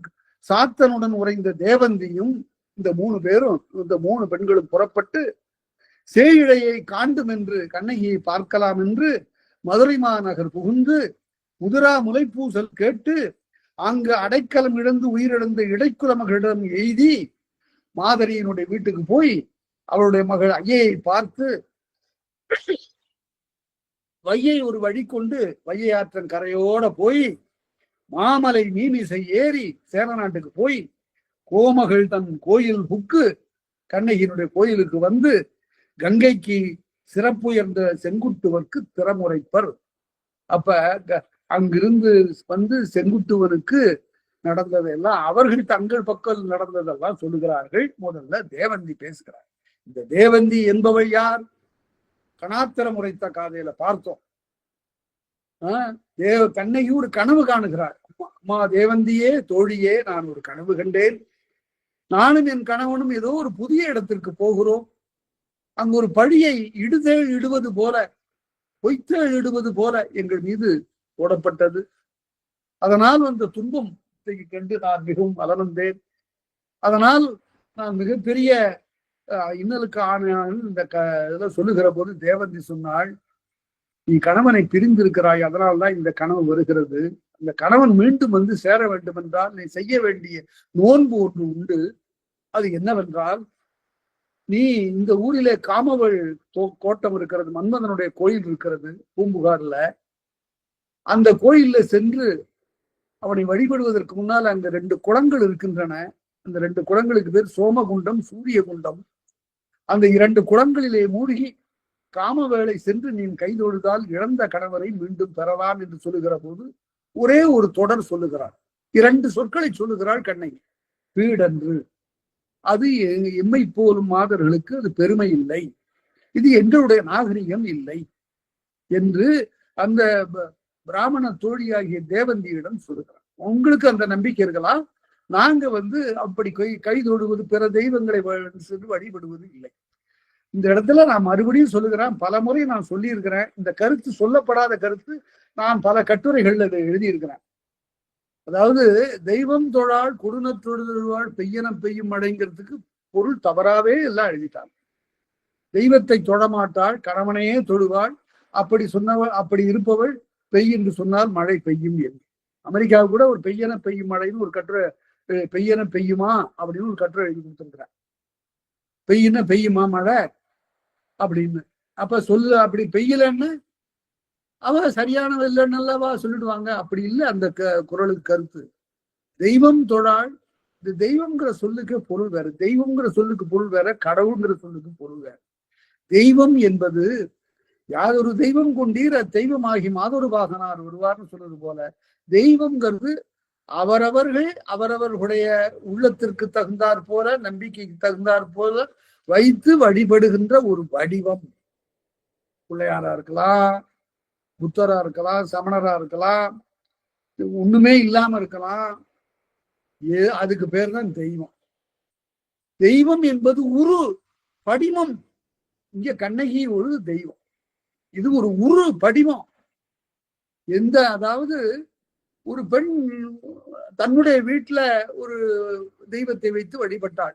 சாத்தனுடன் உறைந்த தேவந்தியும் இந்த 3 பேரும், இந்த 3 பெண்களும் புறப்பட்டு சேயிழையை காண்டும் என்று கண்ணகியை பார்க்கலாம் என்று மதுரை மாநகர் புகுந்து முதுரா முலைப்பூசல் கேட்டு அங்கு அடைக்கலம் இழந்து உயிரிழந்த இடைக்குல மகளிடம் எய்தி மாதரியினுடைய வீட்டுக்கு போய் அவளுடைய மகள் ஐயையை பார்த்து வையை ஒரு வழி கொண்டு வையை ஆற்றன் கரையோட போய் மாமலை மீமிசை ஏறி சேர நாட்டுக்கு போய் கோமகள் தன் கோயில் புக்கு கண்ணகியினுடைய கோயிலுக்கு வந்து கங்கைக்கு சிறப்புயர்ந்த செங்குட்டுவருக்கு திறமுறைப்பர். அப்ப அங்கிருந்து வந்து செங்குட்டுவனுக்கு நடந்ததெல்லாம் அவர்கள் தங்கள் பக்கம் நடந்ததெல்லாம் சொல்லுகிறார்கள். முதல்ல தேவந்தி பேசுகிறார். இந்த தேவந்தி என்பவள் யார்? கணாத்திரம் உரைத்த காதையில பார்த்தோம். கண்ணகி ஒரு கனவு காணுகிறார். அம்மா தேவந்தியே, தோழியே, நான் ஒரு கனவு கண்டேன். நானும் என் கணவனும் ஏதோ ஒரு புதிய இடத்திற்கு போகிறோம். அங்கு ஒரு பழியை இடுதேள் இடுவது போல, பொய்த்தேள் இடுவது போல எங்கள் மீது போடப்பட்டது. அதனால் அந்த துன்பத்தை கண்டு நான் மிகவும் அலர்ந்தேன். அதனால் நான் மிகப்பெரிய இன்னலுக்கு ஆன இந்த இதெல்லாம் சொல்லுகிற போது தேவந்தி சொன்னாள், நீ கணவனை பிரிந்திருக்கிறாய், அதனால்தான் இந்த கனவு வருகிறது. அந்த கணவன் மீண்டும் வந்து சேர வேண்டும் என்றால் நீ செய்ய வேண்டிய நோன்பு ஒன்று உண்டு. அது என்னவென்றால், நீ இந்த ஊரிலே காமவள் கோட்டம் இருக்கிறது, மன்மதனுடைய கோயில் இருக்கிறது பூம்புகார்ல. அந்த கோயில்ல சென்று அவனை வழிபடுவதற்கு முன்னால் அங்க 2 குளங்கள் இருக்கின்றன. அந்த 2 குளங்களுக்கு பேர் சோமகுண்டம், சூரிய குண்டம். அந்த 2 குளங்களிலே மூழ்கி காமவேளை சென்று நீ கைதொழுதால் இழந்த கணவரை மீண்டும் பெறலாம் என்று சொல்லுகிற போது ஒரே ஒரு தொடர் சொல்லுகிறார். 2 சொற்களை சொல்லுகிறாள் கண்ணகி. வீடன்று, அது எம்மை போலும் மாதர்களுக்கு அது பெருமை இல்லை, இது எங்களுடைய நாகரிகம் இல்லை என்று அந்த பிராமண தோழியாகிய தேவந்தியிடம் சொல்லுகிறார். உங்களுக்கு அந்த நம்பிக்கை இருக்கலாம், நாங்க அப்படி கைதொடுவது பிற தெய்வங்களை வழிபடுவது இல்லை. இந்த இடத்துல நான் மறுபடியும் சொல்லுகிறேன், பல முறை நான் சொல்லி இருக்கிறேன். இந்த கருத்து சொல்லப்படாத கருத்து நான் பல கட்டுரைகள்ல எழுதியிருக்கிறேன். அதாவது தெய்வம் தொழாள் கொடுநற்றொழுவாள் பெய்யன பெய்யும் மழைங்கிறதுக்கு பொருள் தவறாவே எல்லாம் எழுதிட்டாங்க. தெய்வத்தை தொழமாட்டாள், கணவனையே தொழுவாள், அப்படி சொன்னவள், அப்படி இருப்பவள் பெய் என்று சொன்னால் மழை பெய்யும் என்று. அமெரிக்காவுக்கு கூட ஒரு பெய்யன பெய்யும் மழைன்னு ஒரு கட்டுரை, பெய்யன பெய்யுமா அப்படின்னு ஒரு கட்டுரை எழுதி கொடுத்துருக்கிறார். பெய்யுன்னா பெய்யுமா மழை அப்படின்னு. அப்ப சொல்லு, அப்படி பெய்யலன்னு அவ சரியானது இல்லைன்னல்லவா சொல்லிடுவாங்க. அப்படி இல்லை அந்த குறளுக்கு கருத்து. தெய்வம் தொழாள், இந்த தெய்வம்ங்கிற சொல்லுக்கு பொருள் வேற, தெய்வம்ங்கிற சொல்லுக்கு பொருள் வேற, கடவுள்ங்கிற சொல்லுக்கு பொருள் வேற. தெய்வம் என்பது யாதொரு தெய்வம் கொண்டீர் தெய்வமாகி மாதொரு வாகனார் வருவார்னு சொல்றது போல, தெய்வம்ங்கிறது அவரவர்களுடைய உள்ளத்திற்கு தகுந்தாற் போல, நம்பிக்கைக்கு தகுந்தாற் போல வைத்து வழிபடுகின்ற ஒரு வடிவம். பிள்ளையாரா இருக்கலாம், புத்தரா இருக்கலாம், சமணரா இருக்கலாம், ஒண்ணுமே இல்லாம இருக்கலாம். அதுக்கு பேர் தான் தெய்வம். தெய்வம் என்பது உரு படிமம். இங்க கண்ணகி ஒரு தெய்வம், இது ஒரு உரு படிமம். அதாவது ஒரு பெண் தன்னுடைய வீட்டுல ஒரு தெய்வத்தை வைத்து வழிபட்டாள்,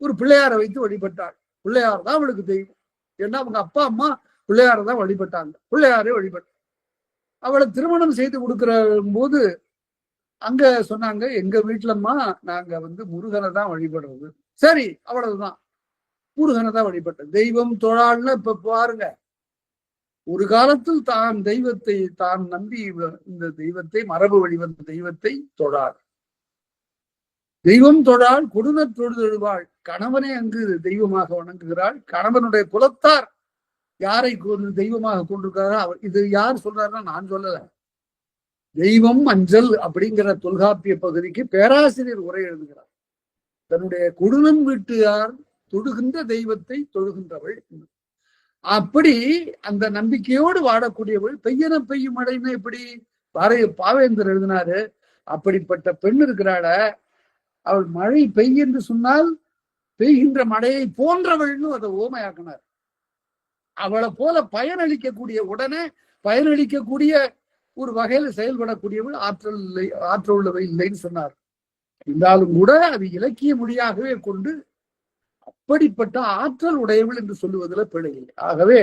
ஒரு பிள்ளையாரை வைத்து வழிபட்டாள். பிள்ளையார் தான் அவளுக்கு தெய்வம். ஏன்னா அவங்க அப்பா அம்மா பிள்ளையாரை தான் வழிபட்டாங்க, பிள்ளையாரே வழிபட்டாங்க. அவளை திருமணம் செய்து கொடுக்கிற போது அங்க சொன்னாங்க, எங்க வீட்டுலம்மா நாங்க முருகனை தான் வழிபடுறது. சரி, அவ்வளவுதான், முருகனை தான் வழிபட்டது. தெய்வம் தொழாள்னு இப்ப பாருங்க, ஒரு காலத்தில் தான் நம்பி இந்த தெய்வத்தை, மரபு வழிவந்த தெய்வத்தை தொழார். தெய்வம் தொழாள் கொடுநற் தொழுதெழுவாள் கணவனை அங்கு தெய்வமாக வணங்குகிறாள். கணவனுடைய குலத்தார் யாரை தெய்வமாக கொண்டிருக்கிறாரோ அவர். இது யார் சொல்றாருன்னா நான் சொல்லல, தெய்வம் அஞ்சல் அப்படிங்கிற தொல்காப்பிய பகுதிக்கு பேராசிரியர் உரை எழுதுகிறார். தன்னுடைய குடும்பம் வீட்டுயார் தொழுகின்ற தெய்வத்தை தொழுகின்றவள். அப்படி அந்த நம்பிக்கையோடு வாழக்கூடியவள். பெய்யன பெய்யும் மழைன்னு எப்படி பாவேந்தர் எழுதினாரு. அப்படிப்பட்ட பெண் இருக்கிறாள, அவள் மழை பெய்யென்று சொன்னால் பெய்கின்ற மழையை போன்றவள்னு அதை ஓமையாக்கினார். அவளை போல பயனளிக்கக்கூடிய, உடனே பயனளிக்கக்கூடிய ஒரு வகையில செயல்படக்கூடியவள் ஆற்றல் உள்ளவை இல்லைன்னு சொன்னார். இருந்தாலும் கூட அது இலக்கிய மொழியாகவே கொண்டு அப்படிப்பட்ட ஆற்றல் உடையவள் என்று சொல்லுவதில் பிழை இல்லை. ஆகவே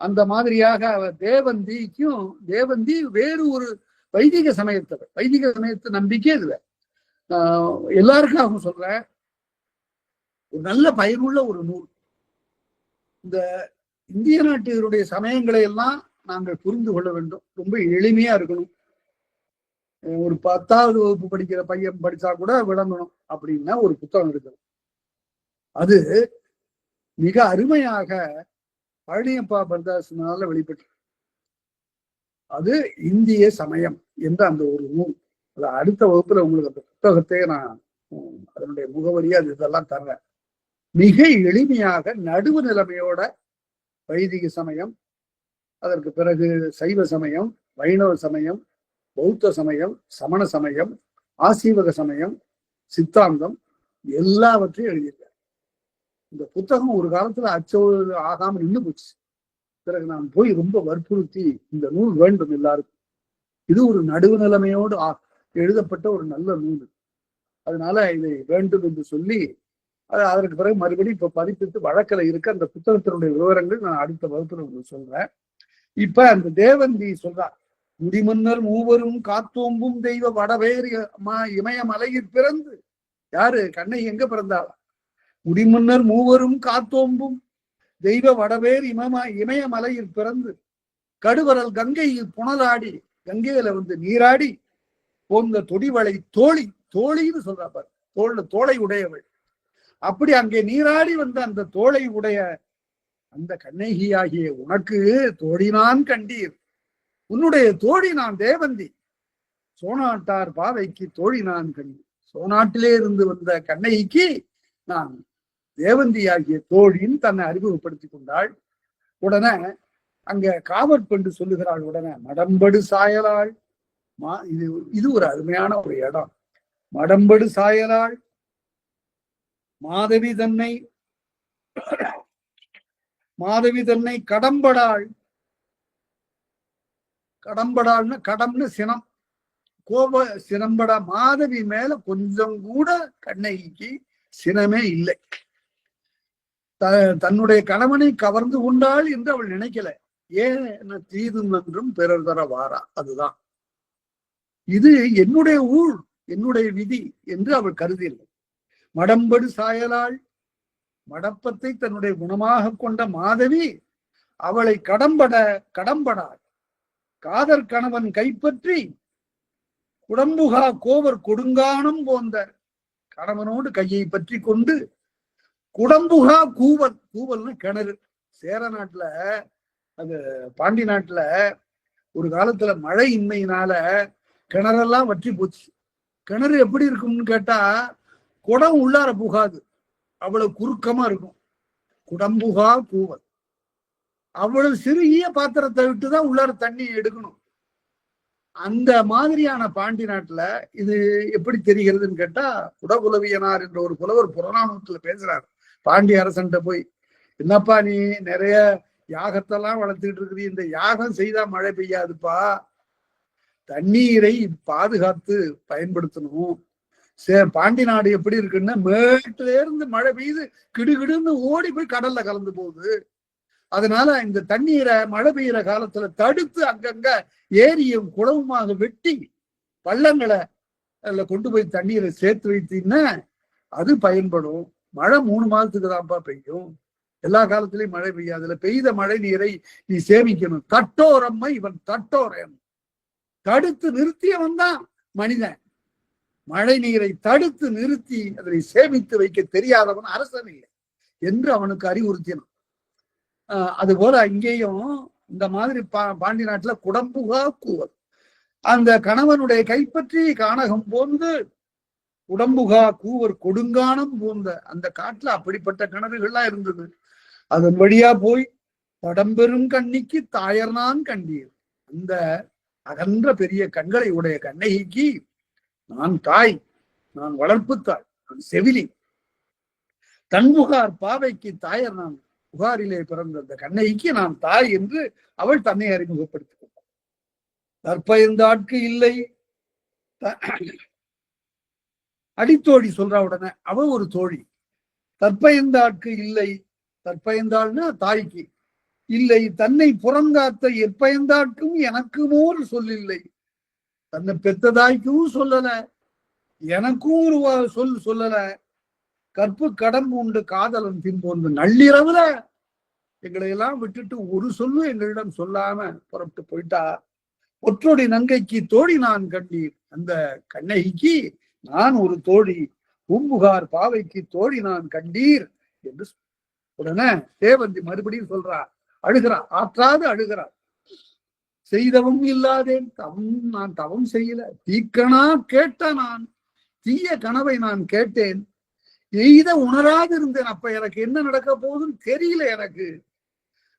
அந்த மாதிரியாக அவர் தேவந்தி வேறு ஒரு வைதிக சமயத்தவர். வைதிக சமயத்து நம்பிக்கை இதுல எல்லாருக்கும் அவங்க சொல்றேன், ஒரு நல்ல பயனுள்ள ஒரு நூல். இந்த இந்திய நாட்டினுடைய சமயங்களை எல்லாம் நாங்கள் புரிந்து கொள்ள வேண்டும். ரொம்ப எளிமையா இருக்கணும். ஒரு 10வது வகுப்பு படிக்கிற பையன் படிச்சா கூட விளங்கணும் அப்படின்னா ஒரு புத்தகம் இருக்குது. அது மிக அருமையாக பழனியப்பா பரதாசனால வெளிப்பட்டு, அது இந்திய சமயம் என்ற அந்த ஒரு நூல். அது அடுத்த வகுப்புல உங்களுக்கு அந்த புத்தகத்தை நான் அதனுடைய முகவரியா அது இதெல்லாம் தர்றேன். மிக எளிமையாக நடுவு நிலைமையோட வைதிக சமயம், அதற்கு பிறகு சைவ சமயம், வைணவ சமயம், பௌத்த சமயம், சமண சமயம், ஆசீவக சமயம், சித்தாந்தம் எல்லாவற்றையும் எழுதியிருக்காரு. இந்த புத்தகம் ஒரு காலத்துல அச்சோடு ஆகாம நின்று போச்சு. பிறகு நான் போய் ரொம்ப வற்புறுத்தி இந்த நூல் வேண்டும் எல்லாருக்கும். இது ஒரு நடுவு நிலைமையோடு எழுதப்பட்ட ஒரு நல்ல நூல். அதனால இதை வேண்டும் என்று சொல்லி அதற்கு பிறகு மறுபடியும் இப்ப பதிப்பித்து வழக்கில் இருக்க அந்த புத்தகத்தினுடைய விவரங்கள் நான் அடுத்த வகுப்புல உங்களுக்கு சொல்றேன். இப்ப அந்த தேவந்தி சொல்றார், முடிமன்னர் மூவரும் காத்தோம்பும் தெய்வ வடவேறு இமயமலையில் பிறந்து. யாரு? கண்ணகி எங்க பிறந்தாளா? முடிமன்னர் மூவரும் காத்தோம்பும் தெய்வ வடவேறு இமயமலையில் பிறந்து கடுவரல் கங்கையில் புனலாடி, கங்கையில நீராடி போந்த தொடிவளை தோழின்னு சொல்றா பாரு. தோளை உடையவள். அப்படி அங்கே நீராடி வந்த அந்த தோளை உடைய அந்த கண்ணகியாகிய உனக்கு தோழினான் கண்டீர். உன்னுடைய தோழி நான் தேவந்தி. சோனாட்டார் பாவைக்கு தோழி நான் கண்டீர். சோனாட்டிலே இருந்து வந்த கண்ணகிக்கு நான் தேவந்தியாகிய தோழின்னு தன்னை அறிமுகப்படுத்தி கொண்டாள். உடனே அங்க காவற்பெண்டு சொல்லுகிறாள். உடனே மடம்படு சாயலாள். இது ஒரு அருமையான ஒரு இடம். மடம்படு சாயலாள் மாதவி தன்னை கடம்படாள். கடம்படாள்னு கடம்னு சினம், கோப சினம்படா. மாதவி மேல கொஞ்சம் கூட கண்ணகிக்கு சினமே இல்லை. தன்னுடைய கணவனை கவர்ந்து கொண்டாள் என்று அவள் நினைக்கல. ஏன் தீதும் என்றும் பிறர் தர வாரா, அதுதான் இது என்னுடைய ஊழ், என்னுடைய விதி என்று அவள் கருதியில்லை. மடம்படு சாயலாள். மடப்பத்தை தன்னுடைய குணமாக கொண்ட மாதவி அவளை கடம்படாள். காதற் கணவன் கைப்பற்றி குடம்புகா கோவர் கொடுங்கானம் போந்த கணவனோடு கையை பற்றி கொண்டு குடம்புகா கூவல்னு கிணறு. சேர நாட்டுல, அது பாண்டி நாட்டுல ஒரு காலத்துல மழை இன்மையினால கிணறெல்லாம் வற்றி போச்சு. கிணறு எப்படி இருக்கும்னு கேட்டா, குடம் உள்ளார புகாது, அவ்வளவு குறுக்கமா இருக்கும். குடம்புகா கூவல். அவ்வளவு சிறிய பாத்திரத்தை விட்டுதான் உள்ளார தண்ணி எடுக்கணும். அந்த மாதிரியான பாண்டி நாட்டுல இது எப்படி தெரிகிறதுன்னு கேட்டா, குடகுலவியனார் என்ற ஒரு புலவர் புறநானூற்றுல பேசுறாரு. பாண்டிய அரசன்ட்ட போய், என்னப்பா நீ நிறைய யாகத்தெல்லாம் வளர்த்துக்கிட்டு இருக்கிறீ, இந்த யாகம் செய்தா மழை பெய்யாதுப்பா, தண்ணீரை பாதுகாத்து பயன்படுத்தணும். பாண்டி நாடு எப்படி இருக்குன்னா, மேட்டுல இருந்து மழை பெய்யுது, கிடுகிடுன்னு ஓடி போய் கடல்ல கலந்து போகுது. அதனால இந்த தண்ணீரை மழை பெய்யுற காலத்துல தடுத்து அங்கங்க ஏரியும் குளவுமாக வெட்டி பள்ளங்களை அதுல கொண்டு போய் தண்ணீரை சேர்த்து வைத்தீங்கன்னா அது பயன்படும். மழை 3 மாதத்துக்கு தான்ப்பா பெய்யும், எல்லா காலத்திலயும் மழை பெய்யாதுல. பெய்த மழை நீரை நீ சேமிக்கணும். தட்டோரம்மை இவன் தட்டோரன். தடுத்து நிறுத்தியவன் தான் மனிதன். மழை நீரை தடுத்து நிறுத்தி அதனை சேமித்து வைக்க தெரியாதவன் அரசன் இல்லை என்று அவனுக்கு அறிவுறுத்தினான். அது போல இங்கேயும் இந்த மாதிரி பாண்டி நாட்டுல குடம்புகா கூவர், அந்த கணவனுடைய கைப்பற்றி கானகம் போந்து உடம்புகா கூவர் கொடுங்கானம் பூந்த அந்த காட்டுல அப்படிப்பட்ட கிணறுகள்லாம் இருந்தது. அதன் வழியா போய் படம்பெரும் கண்ணிக்கு தாயர் நான் கண்டீர், அந்த அகன்ற பெரிய கண்களை உடைய கண்ணகிக்கு நான் தாய், நான் வளர்ப்பு தாய், நான் செவிலி. தன்புகார் பாவைக்கு தாயர் நான், புகாரிலே பிறந்த அந்த கண்ணகிக்கு நான் தாய் என்று அவள் தன்னை அறிமுகப்படுத்திக் கொண்டாள். தற்பயந்தாட்கு இல்லை, அடித்தோழி சொல்றா உடனே அவ ஒரு தோழி. தற்பயந்தாட்கு இல்லை, தற்பயந்தாள்னா தாய்க்கு இல்லை, தன்னை புறங்காத்த எப்பயந்தாட்கும் எனக்குமோர் சொல்லில்லை. தன்னை பெத்த தாய்க்கும் சொல்லல, எனக்கும் ஒரு சொல்லல. கற்பு கடம்பு உண்டு காதலன் பின்போன்று நள்ளிரவுல எங்களை எல்லாம் விட்டுட்டு ஒரு சொல்லும் எங்களிடம் சொல்லாம புறப்பட்டு போயிட்டா. ஒற்றோடி நங்கைக்கு தோழி நான் கண்டீர், அந்த கண்ணகிக்கு நான் ஒரு தோழி, பூம்புகார் பாவைக்கு தோழி நான் கண்டீர் என்று உடனே தேவந்தி மறுபடியும் சொல்றா, அழுகிறா, ஆற்றாது அழுகிறார். செய்தவும் இல்லாதேன், நான் தவம் செய்யல, தீக்கணா கேட்ட நான், தீய கனவை நான் கேட்டேன், எய்த உணராது இருந்தேன். அப்ப எனக்கு என்ன நடக்க போகுதுன்னு தெரியல எனக்கு.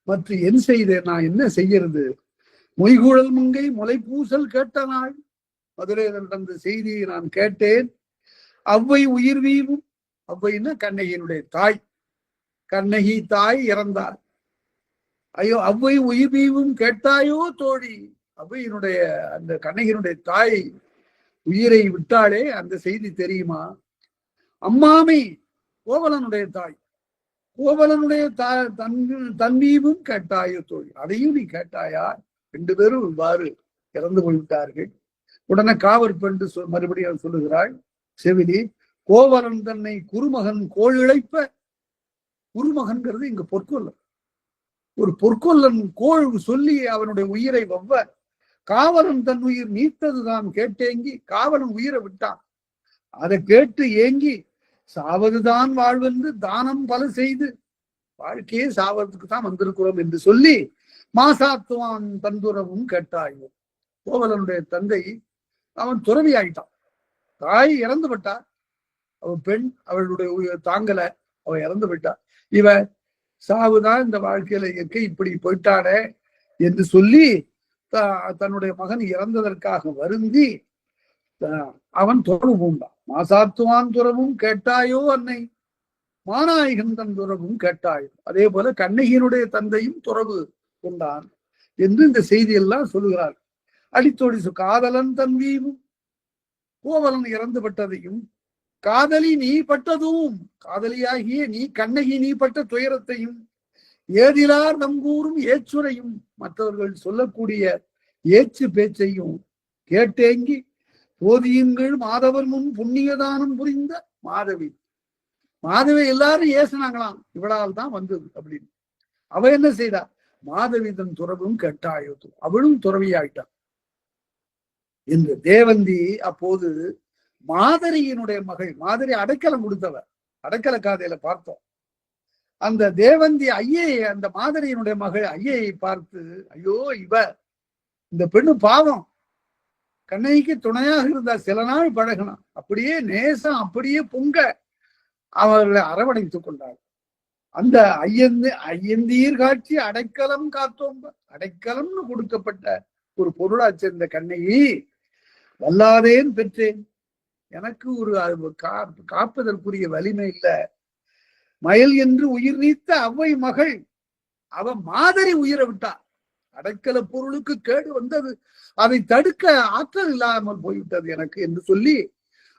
மற்ற என் செய்தேன், நான் என்ன செய்யறது? மொய்குழல் முங்கை முளைப்பூசல் கேட்ட நாள், மதுரையில் நடந்த செய்தியை நான் கேட்டேன். அவ்வை உயிர் வீவும், அவ்வைன்னா கண்ணகியினுடைய தாய், கண்ணகி தாய் இறந்தார். ஐயோ அவ்வை உயிர் வீவும் கேட்டாயோ தோழி, அவ்வையினுடைய அந்த கண்ணகியினுடைய தாய் உயிரை விட்டாலே அந்த செய்தி தெரியுமா? அம்மாமி கோவலனுடைய தாய், கோவலனுடைய தன்வீவும் கேட்டாயோ தோழி, அதையும் நீ கேட்டாயா? 2 பேரும் இவ்வாறு இறந்து போய்விட்டார்கள். உடனே காவற் பெண்டு மறுபடியும் சொல்லுகிறாள் செவிலி, கோவலன் தன்னை குருமகன் கோள் இழைப்ப, குருமகன்கிறது இங்க பொற்கொல்லன், ஒரு பொற்கொல்லன் கோள் சொல்லி அவனுடைய உயிரை வவ்வ, காவலன் தன் உயிர் நீத்ததுதான் கேட்டேங்கி, காவலன் உயிரை விட்டான். அதை கேட்டு ஏங்கி சாவதுதான் வாழ்வென்று தானம் பல செய்து, வாழ்க்கையே சாவதுக்கு தான் வந்திருக்கிறோம் என்று சொல்லி மாசாத்துவான் தந்துரவும் கேட்டாயோ. கோவலனுடைய தந்தை அவன் துறவி ஆயிட்டான், தாய் இறந்து விட்டா, அவன் பெண், அவளுடைய தாங்கல, அவ இறந்து விட்டா. இவ சாவுதான் இந்த வாழ்க்கையில இருக்க, இப்படி போயிட்டானே என்று சொல்லி தன்னுடைய மகன் இறந்ததற்காக வருந்தி அவன் துறவு பூண்டான். மாசாத்துவான் துறவும் கேட்டாயோ அன்னை, மாநாயகன் தன் துறவும் கேட்டாயோ. அதே போல கண்ணகியினுடைய தந்தையும் துறவு கொண்டான் என்று இந்த செய்தியெல்லாம் சொல்லுகிறார். அடித்தோடி காதலன் தன்வீவும், கோவலன் இறந்து பட்டதையும், காதலி நீ பட்டதும், காதலியாகிய நீ கண்ணகி நீ பட்ட துயரத்தையும், ஏதிலார் நம்பூரும் ஏச்சுரையும், மற்றவர்கள் சொல்லக்கூடிய ஏச்சு பேச்சையும் கேட்டேங்கி, போதியுங்கள் மாதவர் முன் புண்ணியதானம் புரிந்த மாதவி. மாதவி எல்லாரும் ஏசுனாங்களாம், இவளால் தான் வந்தது அப்படின்னு. அவ என்ன செய்தா? மாதவி தன் துறவும் கேட்டாயோ, அவளும் துறவியாயிட்டான் என்று தேவந்தி. அப்போது மாதரியினுடைய மகள், மாதரி அடைக்கலம் கொடுத்தவர், அடைக்கல காதையில பார்த்தோம். அந்த தேவந்தி ஐயை, அந்த மாதரியினுடைய மகள் ஐயை பார்த்து, ஐயோ இவ இந்த பெண்ணு பாவம், கண்ணகிக்கு துணையாக இருந்தா, சில நாள் பழகணும், அப்படியே நேசம் அப்படியே பொங்க அவர்களை அரவணைத்துக் கொண்டார். அந்த ஐயந்தீர் காட்சி அடைக்கலம் காத்தோம், அடைக்கலம்னு கொடுக்கப்பட்ட ஒரு பொருளா சேர்ந்த கண்ணகி, வல்லாதேன் பெற்றேன், எனக்கு ஒரு காப்பதற்குரிய வலிமை இல்லை, மயல் என்று உயிர் நீத்த அவ்வை மகள், அவ மாதரி உயிரை விட்டா, அடைக்கல பொருளுக்கு கேடு வந்தது, அதை தடுக்க ஆற்றல் இல்லாமல் போய்விட்டது எனக்கு என்று சொல்லி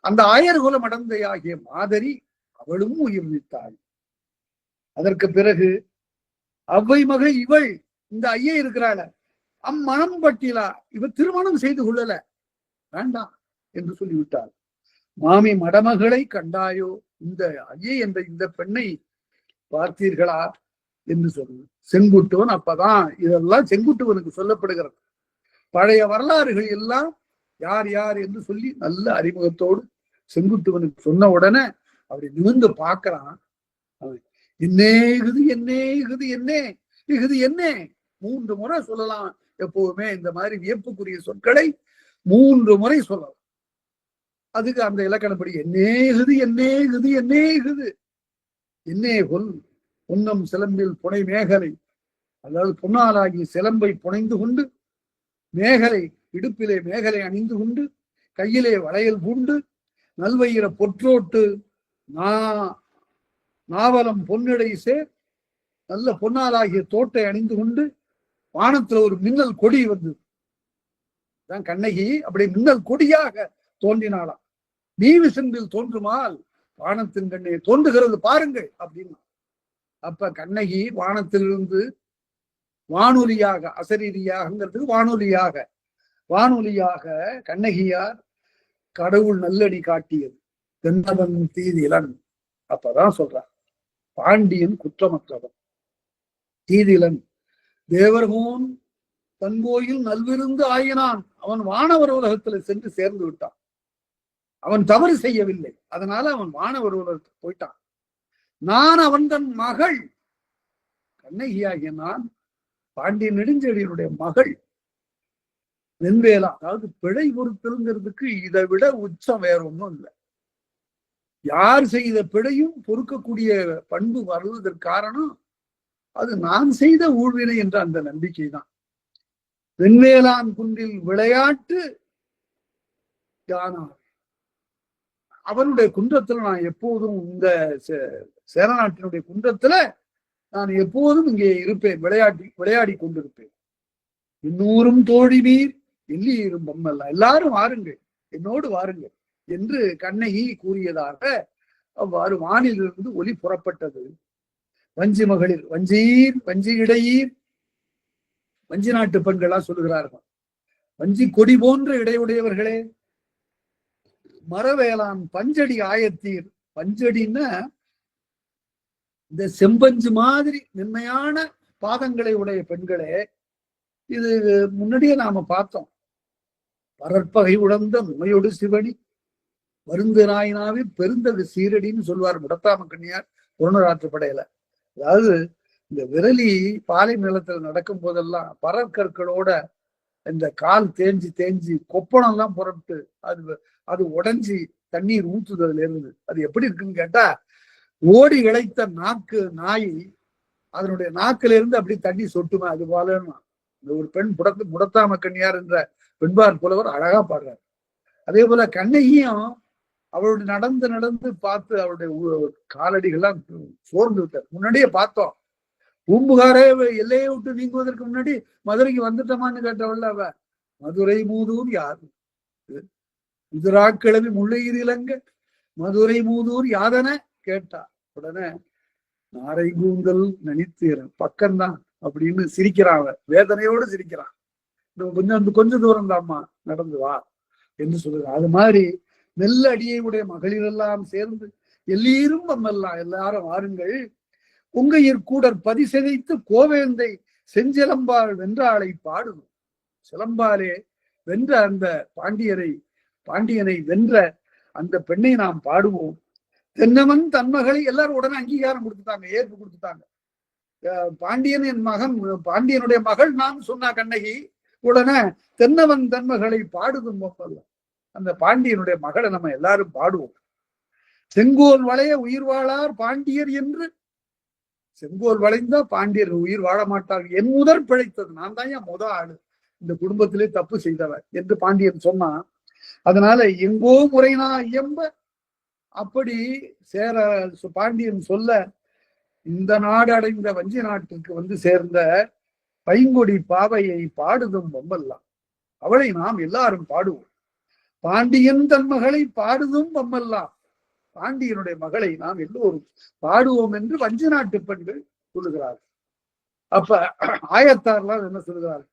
அந்த ஆயர்குல மடந்தையாகிய மாதரி அவளும் உயிர் நீத்தாள். அதற்கு பிறகு அவ்வை மகள் இவள், இந்த ஐயை இருக்கிறாள, அம்மணம் பட்டியலா, இவ திருமணம் செய்து கொள்ளல, வேண்டாம் என்று சொல்லிவிட்டாள். மாமி மடமகளை கண்டாயோ, இந்த ஐயை என்ற இந்த பெண்ணை பார்த்தீர்களா என்று சொல்லு. செங்குட்டுவன் அப்பதான் இதெல்லாம் செங்குட்டுவனுக்கு சொல்லப்படுகிறது. பழைய வரலாறுகள் எல்லாம் யார் யார் என்று சொல்லி நல்ல அறிமுகத்தோடு செங்குட்டுவனுக்கு சொன்ன உடனே அப்படி நிமிர்ந்து பார்க்கிறான். என்னே இகுது என்னே இகுது என்னே இகுது என்னே 3 முறை சொல்லலாம். எப்பவுமே இந்த மாதிரி வியப்புக்குரிய சொற்களை 3 முறை சொல்லலாம். அதுக்கு அந்த இலக்கணப்படி என்னே இகுது என்னே இகுது என்னே இகுது என்னே கொல் பொன்னம் சிலம்பில் புனை மேகலை, அதாவது பொன்னாலாகிய சிலம்பை புனைந்து கொண்டு மேகலை இடுப்பிலே மேகலை அணிந்து கொண்டு கையிலே வளையல் பூண்டு நல்வயிர பொற்றோட்டு நாவலம் பொன்னிடை சேர் நல்ல பொன்னாலாகிய தோட்டை அணிந்து கொண்டு வானத்துல ஒரு மின்னல் கொடி வந்தது. கண்ணகி அப்படி மின்னல் கொடியாக தோன்றினாளாம். நீவி சென்றில் தோன்றுமால் வானத்தின் கண்ணே தோன்றுகிறது பாருங்கள் அப்படின்னு. அப்ப கண்ணகி வானத்திலிருந்து வானொலியாக, அசரீரியாகங்கிறதுக்கு வானொலியாக கண்ணகியார் கடவுள் நல்லடி காட்டியது தென்னவன் தீதிலன். அப்பதான் சொல்றார் பாண்டியன் குற்றமற்றவன், தீதிலன் தேவர்கோன் தன்கோயில் நல்விருந்து ஆயினான். அவன் வானவர் உலகத்துல சென்று சேர்ந்து விட்டான். அவன் தவறு செய்யவில்லை, அதனால அவன் வானவர் உலகத்துக்கு போயிட்டான். நான் அவன் தன் மகள் கண்ணகியாகிய நான் பாண்டிய நெடுஞ்செழியனுடைய மகள் வெண்வேலா. அதாவது பிழை பொறுத்தல்ங்கிறதுக்கு இதை விட உச்சம் வேற ஒன்றும் இல்லை. யார் செய்த பிழையும் பொறுக்கக்கூடிய பண்பு வருவதற்கு காரணம் அது நான் செய்த ஊழ்வினை என்ற அந்த நம்பிக்கை தான். வெண்வேலான் குன்றில் விளையாட்டு யானார். அவனுடைய குன்றத்துல நான் எப்போதும், இந்த சேரநாட்டினுடைய குன்றத்துல நான் எப்போதும் இங்கே இருப்பேன், விளையாடி கொண்டிருப்பேன். இன்னூரும் தோழி நீர் எல்லீரும் பொம்மல்ல, எல்லாரும் வாருங்கள், என்னோடு வாருங்கள் என்று கண்ணகி கூறியதாக அவ்வாறு வானிலிருந்து ஒலி புறப்பட்டது. வஞ்சி மகளிர், வஞ்சீர் வஞ்சி இடையீர், வஞ்சி நாட்டு பெண்களா சொல்லுகிறார்கள். வஞ்சி கொடி போன்ற இடையுடையவர்களே, மரவேளான் பஞ்சடி ஆயத்தீர். பஞ்சடின்னா இந்த செம்பஞ்சு மாதிரி மென்மையான பாதங்களை உடைய பெண்களே. இது முன்னாடியே நாம பார்த்தோம். பரற்பகை உடந்த நோயோடு சிவனி மருந்து நாயினாவி பெருந்தது சீரடின்னு சொல்வார் முடத்தாம கண்ணியார் புறநராற்றுப்படையில. அதாவது இந்த விரலி பாலை நிலத்துல நடக்கும் போதெல்லாம் பரற்கற்களோட இந்த கால் தேஞ்சி கொப்பனம் எல்லாம் புறப்பட்டு அது உடைஞ்சி தண்ணீர் ஊத்துதல் இருந்து அது எப்படி இருக்குன்னு கேட்டா, ஓடி இழைத்த நாய் அதனுடைய நாக்கில இருந்து அப்படி தண்ணி சொட்டுமா, அது போல ஒரு பெண் முடத்தாம கண்ணியார் என்ற பெண்பார் புலவர் அழகா பாடுறார். அதே போல கண்ணகியும் அவளுடைய நடந்து பார்த்து அவருடைய காலடிகள்லாம் சோர்ந்து விட்டார். முன்னாடியே பார்த்தோம். பூம்புகாரே எல்லையை விட்டு நீங்குவதற்கு முன்னாடி மதுரைக்கு வந்துட்டோமான்னு கேட்டவள் அவ. மதுரை மூதூர் யாரு, முதுராக்கிழமை முள்ளையீர் இலங்க மதுரை மூதூர் யாதன கேட்டா. உடனே நாரை கூந்தல் நனித்தீரன் பக்கம்தான் அப்படின்னு சிரிக்கிறான். வேதனையோடு சிரிக்கிறான். கொஞ்சம் தூரம் தாம்மா நடந்து வா என்று சொல்லுறான். அது மாதிரி நெல் அடியை உடைய மகளிர் எல்லாம் சேர்ந்து எல்லீரும் நம்மெல்லாம் எல்லாரும் வாருங்கள், உங்கையிற் கூடற் பதிசெதைத்து கோவேந்தை செஞ்சிலம்பால் வென்றாளை பாடுவோம். சிலம்பாலே வென்ற அந்த பாண்டியனை வென்ற அந்த பெண்ணை நாம் பாடுவோம். தென்னவன் தன்மகளை எல்லாரும் உடனே அங்கீகாரம் கொடுத்துட்டாங்க, ஏற்பு கொடுத்துட்டாங்க. பாண்டியன் என் மகன், பாண்டியனுடைய மகள் நான் சொன்னா கண்ணகி. உடனே தென்னவன் தன்மகளை பாடுதும் போப்பல்ல, அந்த பாண்டியனுடைய மகளை நம்ம எல்லாரும் பாடுவோம். செங்கோல் வளைய உயிர் வாழார் பாண்டியர் என்று. செங்கோல் வளைந்தா பாண்டியர் உயிர் வாழ மாட்டார்கள். என் முதற் பிழைத்தது, நான் தான் என் ஆளு இந்த குடும்பத்திலே தப்பு செய்தவர் என்று பாண்டியன் சொன்னான். அதனால எங்கோ முறைனா இயம்ப அப்படி பாண்டியன் சொல்ல இந்த நாடு அடைந்த வஞ்சி நாட்டுக்கு வந்து சேர்ந்த பைங்கொடி பாவையை பாடுதும் பொம்மல்லாம், அவளை நாம் எல்லாரும் பாடுவோம். பாண்டியன் தன் மகளை பாடுதும் பொம்மல்லாம், பாண்டியனுடைய மகளை நாம் எல்லோரும் பாடுவோம் என்று வஞ்சி நாட்டு பெண்கள் சொல்லுகிறார்கள். அப்ப ஆயத்தார்லாம் என்ன சொல்லுகிறார்கள்?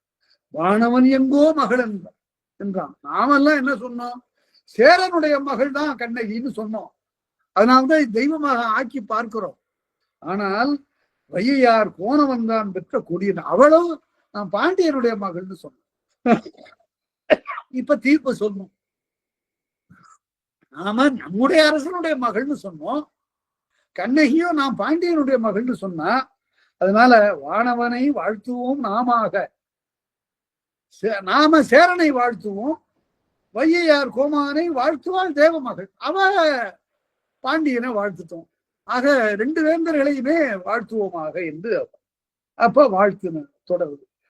வானவன் எங்கோ மகள் என்றான். நாமெல்லாம் என்ன சொன்னோம்? சேரனுடைய மகள் தான் கண்ணகின்னு சொன்னோம். அதனால்தான் தெய்வமாக ஆக்கி பார்க்கிறோம். ஆனால் வையார் கோணவன் தான் பெற்ற கொடியன், அவளும் நான் பாண்டியனுடைய மகள்னு சொன்னோம். இப்ப தீர்ப்பு சொன்னோம். நாம நம்முடைய அரசனுடைய மகள்னு சொன்னோம், கண்ணகியும் நாம் பாண்டியனுடைய மகள்னு சொன்னா, அதனால வானவனை வாழ்த்துவோம் நாமாக, நாம சேரனை வாழ்த்துவோம், வையையார் கோமானை வாழ்த்துவாள் தேவமகள், அவ பாண்டியனை வாழ்த்துட்டோம். ஆக 2 வேந்தர்களையுமே வாழ்த்துவோமாக என்று அப்ப வாழ்த்து தொடருது.